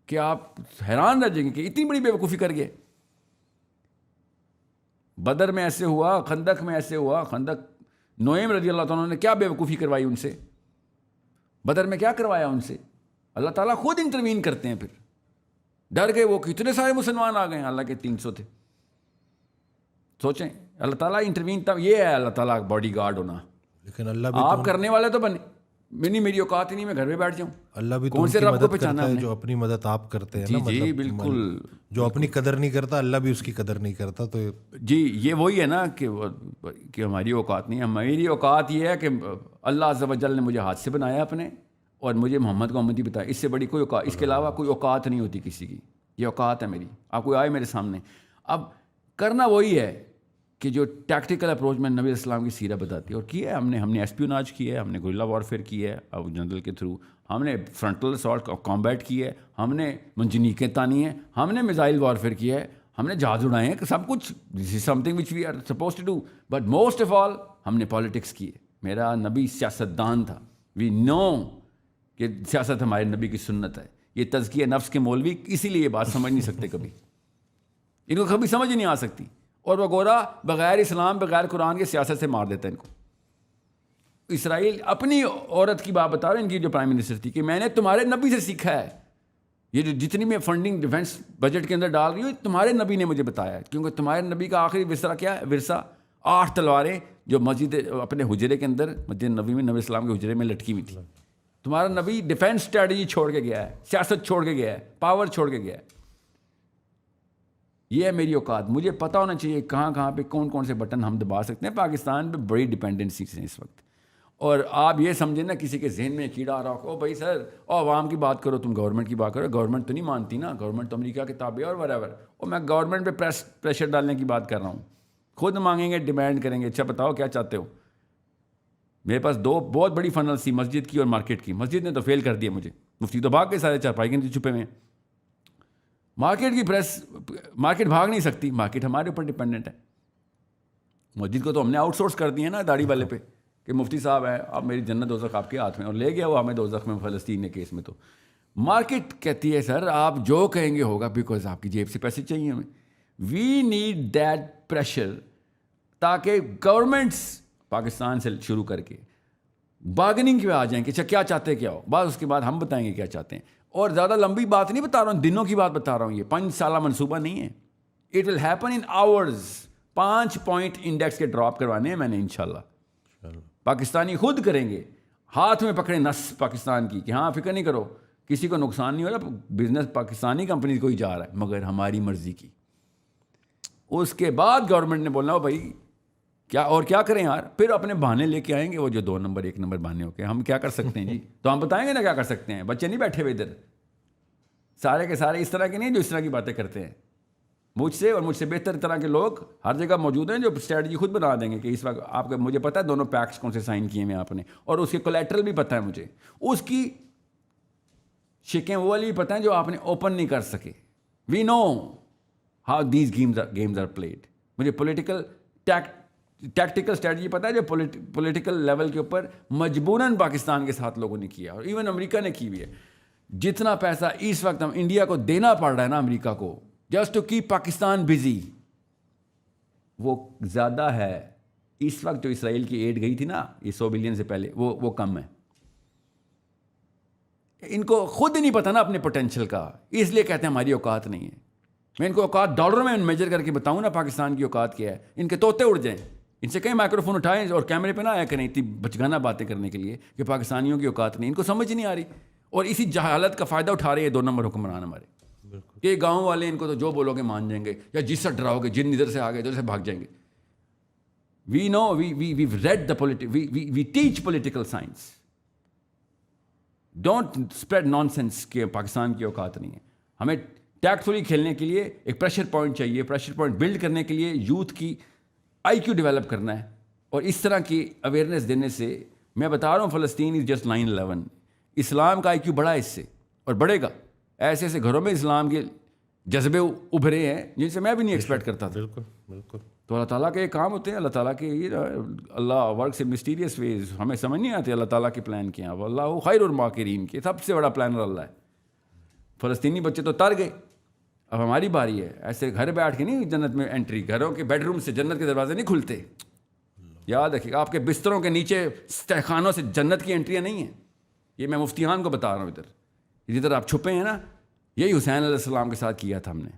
کہ آپ حیران رہ جائیں گے کہ اتنی بڑی بیوقوفی کر گئے. بدر میں ایسے ہوا, خندق میں ایسے ہوا. خندق نعیم رضی اللہ تعالیٰ نے کیا بیوقوفی کروائی ان سے, بدر میں کیا کروایا ان سے. اللہ تعالیٰ خود انٹروین کرتے ہیں. پھر ڈر گئے وہ, کتنے سارے مسلمان آ گئے ہیں, اللہ کے 300 تھے. سوچیں اللہ تعالیٰ انٹروین, تب یہ ہے اللہ تعالیٰ باڈی گارڈ ہونا. لیکن اللہ بھی آپ کرنے والے تو بنے, میری اوقات ہی نہیں, میں گھر پہ بیٹھ جاؤں. اللہ بھی کون سے رب کو پہچانا ہے جو اپنی مدد آپ کرتے ہیں. جی بالکل, جو اپنی قدر نہیں کرتا اللہ بھی اس کی قدر نہیں کرتا. تو جی یہ وہی ہے نا کہ ہماری اوقات نہیں ہے. میری اوقات یہ ہے کہ اللہ عز و جل نے مجھے ہاتھ سے بنایا اپنے, اور مجھے محمد کو امتی بتایا. اس سے بڑی کوئی اوقات, اس کے علاوہ کوئی اوقات نہیں ہوتی کسی کی. یہ اوقات ہے میری. آپ کوئی آئے میرے سامنے, اب کرنا وہی ہے کہ جو ٹیکٹیکل اپروچ میں نبی السلام کی سیرت بتاتی ہے. اور کی ہے ہم نے ایسپیوناج کی ہے, ہم نے گوریلا وارفیئر کی ہے اب جنرل کے تھرو, ہم نے فرنٹل اسالٹ کامبیٹ کی ہے, ہم نے منجنیقیں تانی ہیں, ہم نے میزائل وارفیئر کیا ہے, ہم نے جہاز اڑائے ہیں. سب کچھ this is something which we are supposed to do. But most of all ہم نے پالیٹکس کی ہے. میرا نبی سیاستدان تھا. وی نو کہ سیاست ہمارے نبی کی سنت ہے. یہ تزکیہ نفس کے مولوی اسی لیے یہ بات سمجھ نہیں سکتے, کبھی ان کو کبھی سمجھ ہی نہیں آ سکتی. اور وہ گورا بغیر اسلام بغیر قرآن کے سیاست سے مار دیتا ہے ان کو. اسرائیل اپنی عورت کی بات بتا رہے ہیں, ان کی جو پرائم منسٹر تھی, کہ میں نے تمہارے نبی سے سیکھا ہے. یہ جو جتنی میں فنڈنگ ڈیفنس بجٹ کے اندر ڈال رہی ہوں تمہارے نبی نے مجھے بتایا ہے. کیونکہ تمہارے نبی کا آخری ورثہ کیا ہے؟ ورثہ 8 تلواریں جو مسجد اپنے حجرے کے اندر, مسجد نبی میں نبی اسلام کے حجرے میں لٹکی ہوئی تھی. تمہارا نبی ڈیفینس اسٹریٹجی چھوڑ کے گیا ہے, سیاست چھوڑ کے گیا ہے, پاور چھوڑ کے گیا ہے. یہ ہے میری اوقات. مجھے پتہ ہونا چاہیے کہاں کہاں پہ کون کون سے بٹن ہم دبا سکتے ہیں. پاکستان پہ بڑی ڈپینڈنسیز ہیں اس وقت, اور آپ یہ سمجھیں نا کسی کے ذہن میں کیڑا آ رہا ہو, بھائی سر عوام کی بات کرو, تم گورنمنٹ کی بات کرو, گورنمنٹ تو نہیں مانتی نا, گورنمنٹ تو امریکہ کے تابع اور whatever. اور میں گورنمنٹ پہ پریشر ڈالنے کی بات کر رہا ہوں. خود مانگیں گے, ڈیمانڈ کریں گے, اچھا بتاؤ کیا چاہتے ہو. میرے پاس 2 بہت بڑی فنلز تھی, مسجد کی اور مارکیٹ کی. مسجد نے تو فیل کر دیا مجھے, مفتی تو بھاگ کے سارے چارپائی کے نیچے چھپے ہوئے ہیں. مارکیٹ کی مارکیٹ بھاگ نہیں سکتی, مارکیٹ ہمارے اوپر ڈپینڈنٹ ہے. مسجد کو تو ہم نے آؤٹ سورس کر دیا نا داڑھی والے پہ کہ مفتی صاحب ہیں, اب میری جنت دوزخ آپ کے ہاتھ میں, اور لے گیا وہ ہمیں دوزخ میں فلسطین کے کیس میں. تو مارکیٹ کہتی ہے سر آپ جو کہیں گے ہوگا, بیکاز آپ کی جیب سے پیسے چاہیے ہمیں. وی نیڈ دیٹ پریشر, تاکہ گورنمنٹس پاکستان سے شروع کر کے بارگننگ پہ آ جائیں کہ اچھا کیا چاہتے ہیں کیا ہو, بعد اس کے بعد ہم بتائیں گے کیا چاہتے ہیں. اور زیادہ لمبی بات نہیں بتا رہا ہوں, دنوں کی بات بتا رہا ہوں, یہ 5 سالہ منصوبہ نہیں ہے. It will happen in hours. 5 point index کے ڈراپ کروانے ہیں میں نے انشاءاللہ. پاکستانی خود کریں گے, ہاتھ میں پکڑے نس پاکستان کی کہ ہاں فکر نہیں کرو, کسی کو نقصان نہیں ہو رہا, بزنس پاکستانی کمپنی کو ہی جا رہا ہے, مگر ہماری مرضی کی. اس کے بعد گورنمنٹ نے بولنا ہو بھائی کیا اور کیا کریں یار, پھر اپنے بہانے لے کے آئیں گے, وہ جو 2 نمبر 1 نمبر بہانے ہو کے. ہم کیا کر سکتے ہیں جی, تو ہم بتائیں گے نا کیا کر سکتے ہیں. بچے نہیں بیٹھے ہوئے ادھر, سارے کے سارے اس طرح کے نہیں جو اس طرح کی باتیں کرتے ہیں. مجھ سے اور مجھ سے بہتر طرح کے لوگ ہر جگہ موجود ہیں جو اسٹریٹجی خود بنا دیں گے کہ اس وقت آپ کا, مجھے پتہ ہے دونوں پیکس کون سے سائن کیے ہیں آپ نے, اور اس کے کولیٹرل بھی پتہ ہے مجھے, اس کی شکیں وہ والی بھی پتہ ہیں جو آپ نے اوپن نہیں کر سکے. We know how these games are played. مجھے پولیٹیکل ٹیکٹیکل اسٹریٹجی پتہ ہے جو پولیٹیکل لیول کے اوپر مجبوراً پاکستان کے ساتھ لوگوں نے کیا, اور ایون امریکہ نے کی ہوئی ہے. جتنا پیسہ اس وقت ہم انڈیا کو دینا پڑ رہا ہے نا امریکہ کو, just to keep Pakistan busy, وہ زیادہ ہے اس وقت جو اسرائیل کی ایڈ گئی تھی نا یہ 100 بلین سے پہلے, وہ کم ہے. ان کو خود نہیں پتہ نا اپنے پوٹینشیل کا, اس لیے کہتے ہیں ہماری اوقات نہیں ہے. میں ان کو اوقات ڈالر میں میجر کر کے بتاؤں نا پاکستان کی اوقات کیا ہے, ان کے طوطے اڑ جائیں. ان سے کہیں مائکرو فون اٹھائیں اور کیمرے پہ نہ آیا کریں اتنی بچگانہ باتیں کرنے کے لیے کہ پاکستانیوں کی اوقات نہیں. ان کو سمجھ نہیں آ رہی, اور اسی جہالت کا فائدہ اٹھا رہے ہیں 2 نمبر حکمران ہمارے, کہ گاؤں والے ان کو تو جو بولو گے مان جائیں گے, یا جس سے ڈراؤ گے جن ادھر سے آ گئے ادھر سے بھاگ جائیں گے. We know we read the we teach political science. Don't spread nonsense کہ پاکستان کی اوقات نہیں ہے. ہمیں ٹیکٹفلی کھیلنے کے لیے ایک پریشر پوائنٹ چاہیے. پریشر پوائنٹ بلڈ کرنے کے لیے یوتھ کی آئی کیو ڈیولپ کرنا ہے, اور اس طرح کی اویئرنیس دینے سے. میں بتا رہا ہوں فلسطین از جسٹ 9/11. اسلام کا آئی کیو بڑا ہے اس سے, اور بڑھے گا. ایسے ایسے گھروں میں اسلام کے جذبے ابھرے ہیں جن سے میں بھی نہیں ایکسپیکٹ کرتا تھا. بالکل بالکل. تو اللہ تعالیٰ کے کام ہوتے ہیں, اللہ تعالیٰ کے اللہ ورکس ان مسٹیریس ویز. ہمیں سمجھ نہیں آتی اللہ تعالیٰ کے پلان کیا. اللہ خیر الماکرین, کے سب سے بڑا پلانر اللہ ہے. فلسطینی بچے تو تر گئے, اب ہماری باری ہے. ایسے گھر بیٹھ کے نہیں جنت میں انٹری, گھروں کے بیڈ روم سے جنت کے دروازے نہیں کھلتے. یاد رکھیے آپ کے بستروں کے نیچے تہخانوں سے جنت کی انٹریاں نہیں ہیں. یہ میں مفتیان کو بتا رہا ہوں. ادھر آپ چھپے ہیں نا, یہی حسین علیہ السلام کے ساتھ کیا تھا ہم نے,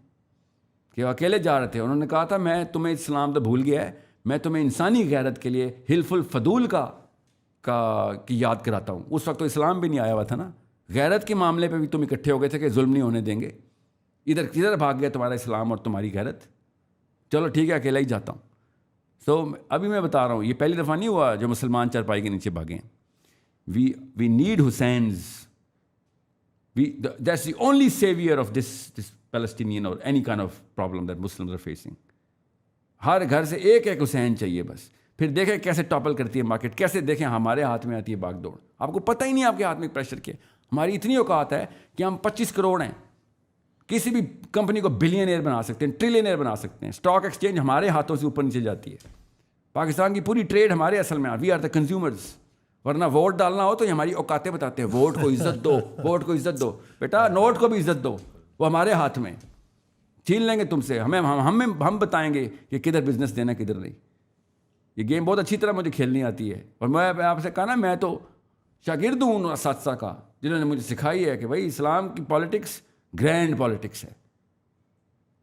کہ وہ اکیلے جا رہے تھے. انہوں نے کہا تھا میں تمہیں اسلام تو بھول گیا ہے, میں تمہیں انسانی غیرت کے لیے حلف الفضول کی یاد کراتا ہوں. اس وقت تو اسلام بھی نہیں آیا ہوا تھا نا. غیرت کے معاملے پہ بھی تم اکٹھے ہو گئے تھے کہ ظلم نہیں ہونے دیں گے. ادھر کدھر بھاگ گیا تمہارا اسلام اور تمہاری غیرت. چلو ٹھیک ہے اکیلا ہی جاتا ہوں. سو ابھی میں بتا رہا ہوں یہ پہلی دفعہ نہیں ہوا جو مسلمان چارپائی کے نیچے بھاگے ہیں. We need Hussains. That's the only savior of this Palestinian or any kind of problem that Muslims are facing. ہر گھر سے ایک حسین چاہیے بس. پھر دیکھیں کیسے ٹاپل کرتی ہے مارکیٹ, کیسے دیکھیں ہمارے ہاتھ میں آتی ہے باغ دوڑ. آپ کو پتہ ہی نہیں آپ کے ہاتھ میں پریشر کیا. ہماری اتنی اوقات ہے کہ ہم 25 کروڑ ہیں, کسی بھی کمپنی کو بلین ایئر بنا سکتے ہیں, ٹریلین ایئر بنا سکتے ہیں. اسٹاک ایکسچینج ہمارے ہاتھوں سے اوپر نیچے جاتی ہے. پاکستان کی پوری ٹریڈ ہمارے اصل میں, وی آر دا کنزیومرز. ورنہ ووٹ ڈالنا ہو تو یہ ہماری اوقاتیں بتاتے ہیں, ووٹ کو عزت دو, ووٹ کو عزت دو. بیٹا نوٹ کو بھی عزت دو, وہ ہمارے ہاتھ میں. چھین لیں گے تم سے, ہم بتائیں گے کہ کدھر بزنس دینا کدھر نہیں. یہ گیم بہت اچھی طرح مجھے کھیلنی آتی ہے, اور میں آپ سے کہا نا میں تو شاگرد ہوں ان اساتذہ کا جنہوں نے مجھے سکھائی ہے کہ بھائی اسلام کی پالیٹکس گرینڈ پالیٹکس ہے.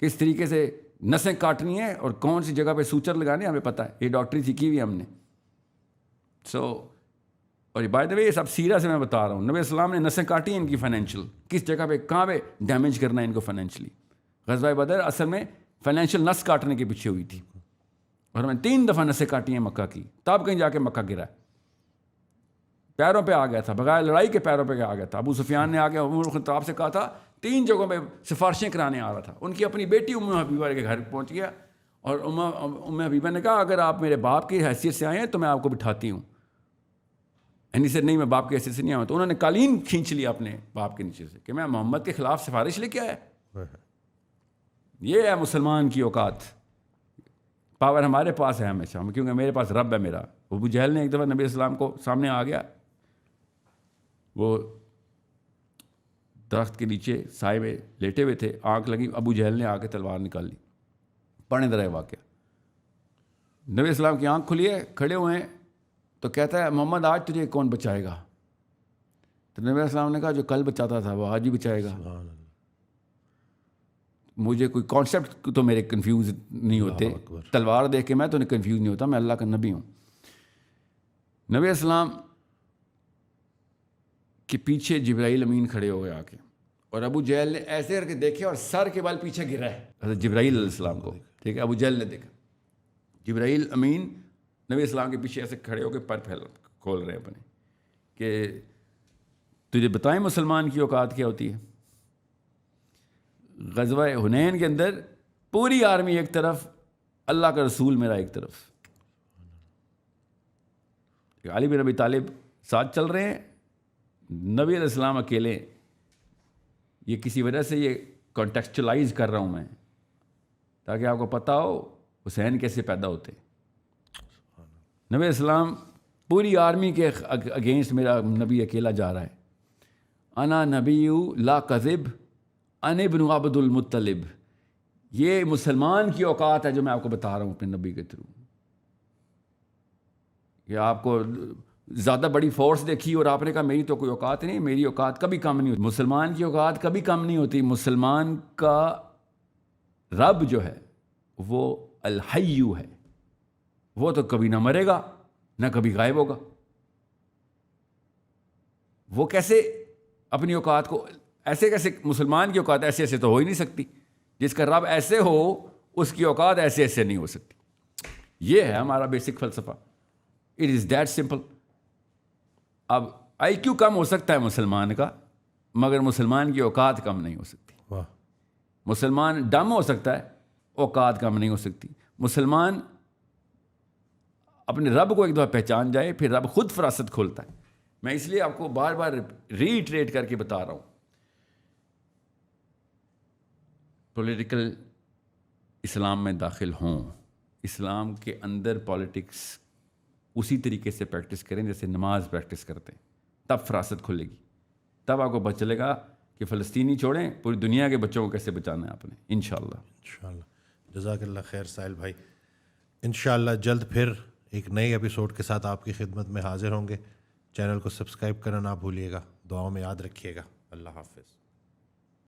کس طریقے سے نسیں کاٹنی ہے اور کون سی جگہ پہ سوچر لگانے ہمیں پتہ ہے. یہ ڈاکٹری سیکھی ہوئی ہم نے. سو اور بائی دا وے یہ سب سیرہ سے میں بتا رہا ہوں. نبی السلام نے نسیں کاٹی ہیں ان کی فائنینشیل, کس جگہ پہ کہاں پہ ڈیمیج کرنا ہے ان کو فائنینشلی. غزوہ بدر اصل میں فائنینشیل نس کاٹنے کے پیچھے ہوئی تھی, اور ہمیں 3 دفعہ نسیں کاٹی ہیں مکہ کی, تب کہیں جا کے مکہ گرا. پیروں پہ آ گیا تھا, بغیر لڑائی کے پیروں پہ آ گیا تھا. ابو سفیان نے آ کے عمر الخطاب سے کہا تھا, 3 جگہوں پہ سفارشیں کرانے آ رہا تھا. ان کی اپنی بیٹی ام حبیبہ کے گھر پہنچ گیا, اور ام حبیبہ نے کہا اگر آپ میرے باپ کی حیثیت سے آئے ہیں تو میں آپ کو بٹھاتی ہوں. اینی سے نہیں, میں باپ کی حیثیت سے نہیں آیا. تو انہوں نے قالین کھینچ لیا اپنے باپ کے نیچے سے کہ میں محمد کے خلاف سفارش لے کے آیا. یہ ہے مسلمان کی اوقات. پاور ہمارے پاس ہے ہمیشہ, کیونکہ میرے پاس رب ہے میرا. ابو جہل نے ایک دفعہ نبی السلام کو سامنے آ گیا, وہ درخت کے نیچے سائے میں لیٹے ہوئے تھے, آنکھ لگی, ابو جہل نے آ کے تلوار نکال لی. پڑھنے ذرا واقعہ. نبی السلام کی آنکھ کھلی ہے, کھڑے ہوئے ہیں, تو کہتا ہے محمد آج تجھے کون بچائے گا؟ تو نبی السلام نے کہا جو کل بچاتا تھا وہ آج بھی بچائے گا. مجھے کوئی کانسیپٹ تو میرے کنفیوز نہیں ہوتے, تلوار دیکھ کے میں تو کنفیوز نہیں ہوتا, میں اللہ کا نبی ہوں. نبی السلام کے پیچھے جبرائیل امین کھڑے ہو گئے آ کے, اور ابو جہل نے ایسے کر کے دیکھے اور سر کے بال پیچھے گرا ہے حضرت جبرائیل علیہ السلام کو. ٹھیک ہے, ابو جہل نے دیکھا, جبرائیل امین نبی السلام کے پیچھے ایسے کھڑے ہو کے پر کھول رہے ہیں اپنے کہ تجھے بتائیں مسلمان کی اوقات کیا ہوتی ہے. غزوہ حنین کے اندر پوری آرمی ایک طرف, اللہ کا رسول میرا ایک طرف, علی بن ابی طالب ساتھ چل رہے ہیں, نبی علیہ السلام اکیلے. یہ کسی وجہ سے یہ کانٹیکسچلائز کر رہا ہوں میں تاکہ آپ کو پتہ ہو حسین کیسے پیدا ہوتے. نبی السلام پوری آرمی کے اگینسٹ میرا نبی اکیلا جا رہا ہے. انا نبی لا کذب انا ابن عبد المطلب. یہ مسلمان کی اوقات ہے جو میں آپ کو بتا رہا ہوں اپنے نبی کے تھرو. کہ آپ کو زیادہ بڑی فورس دیکھی اور آپ نے کہا میری تو کوئی اوقات نہیں, میری اوقات کبھی کم نہیں ہوتی. مسلمان کی اوقات کبھی کم نہیں ہوتی. مسلمان کا رب جو ہے وہ الحیو ہے, وہ تو کبھی نہ مرے گا نہ کبھی غائب ہوگا. وہ کیسے اپنی اوقات کو ایسے کیسے, مسلمان کی اوقات ایسے ایسے تو ہو ہی نہیں سکتی. جس کا رب ایسے ہو اس کی اوقات ایسے ایسے نہیں ہو سکتی. یہ ہے ہمارا بیسک فلسفہ. It is that simple. اب آئی کیو کم ہو سکتا ہے مسلمان کا, مگر مسلمان کی اوقات کم نہیں ہو سکتی. مسلمان ڈم ہو سکتا ہے, اوقات کم نہیں ہو سکتی. مسلمان اپنے رب کو ایک دفعہ پہچان جائے پھر رب خود فراست کھولتا ہے. میں اس لیے آپ کو بار بار ریٹریٹ کر کے بتا رہا ہوں, پولیٹیکل اسلام میں داخل ہوں, اسلام کے اندر پالیٹکس اسی طریقے سے پریکٹس کریں جیسے نماز پریکٹس کرتے ہیں, تب فراست کھلے گی. تب آپ کو پتہ چلے گا کہ فلسطینی چھوڑیں, پوری دنیا کے بچوں کو کیسے بچانا ہے آپ نے. انشاءاللہ. جزاک اللہ خیر ساحل بھائی. انشاءاللہ جلد پھر ایک نئے ایپیسوڈ کے ساتھ آپ کی خدمت میں حاضر ہوں گے. چینل کو سبسکرائب کرنا نہ بھولیے گا. دعاؤں میں یاد رکھیے گا. اللہ حافظ.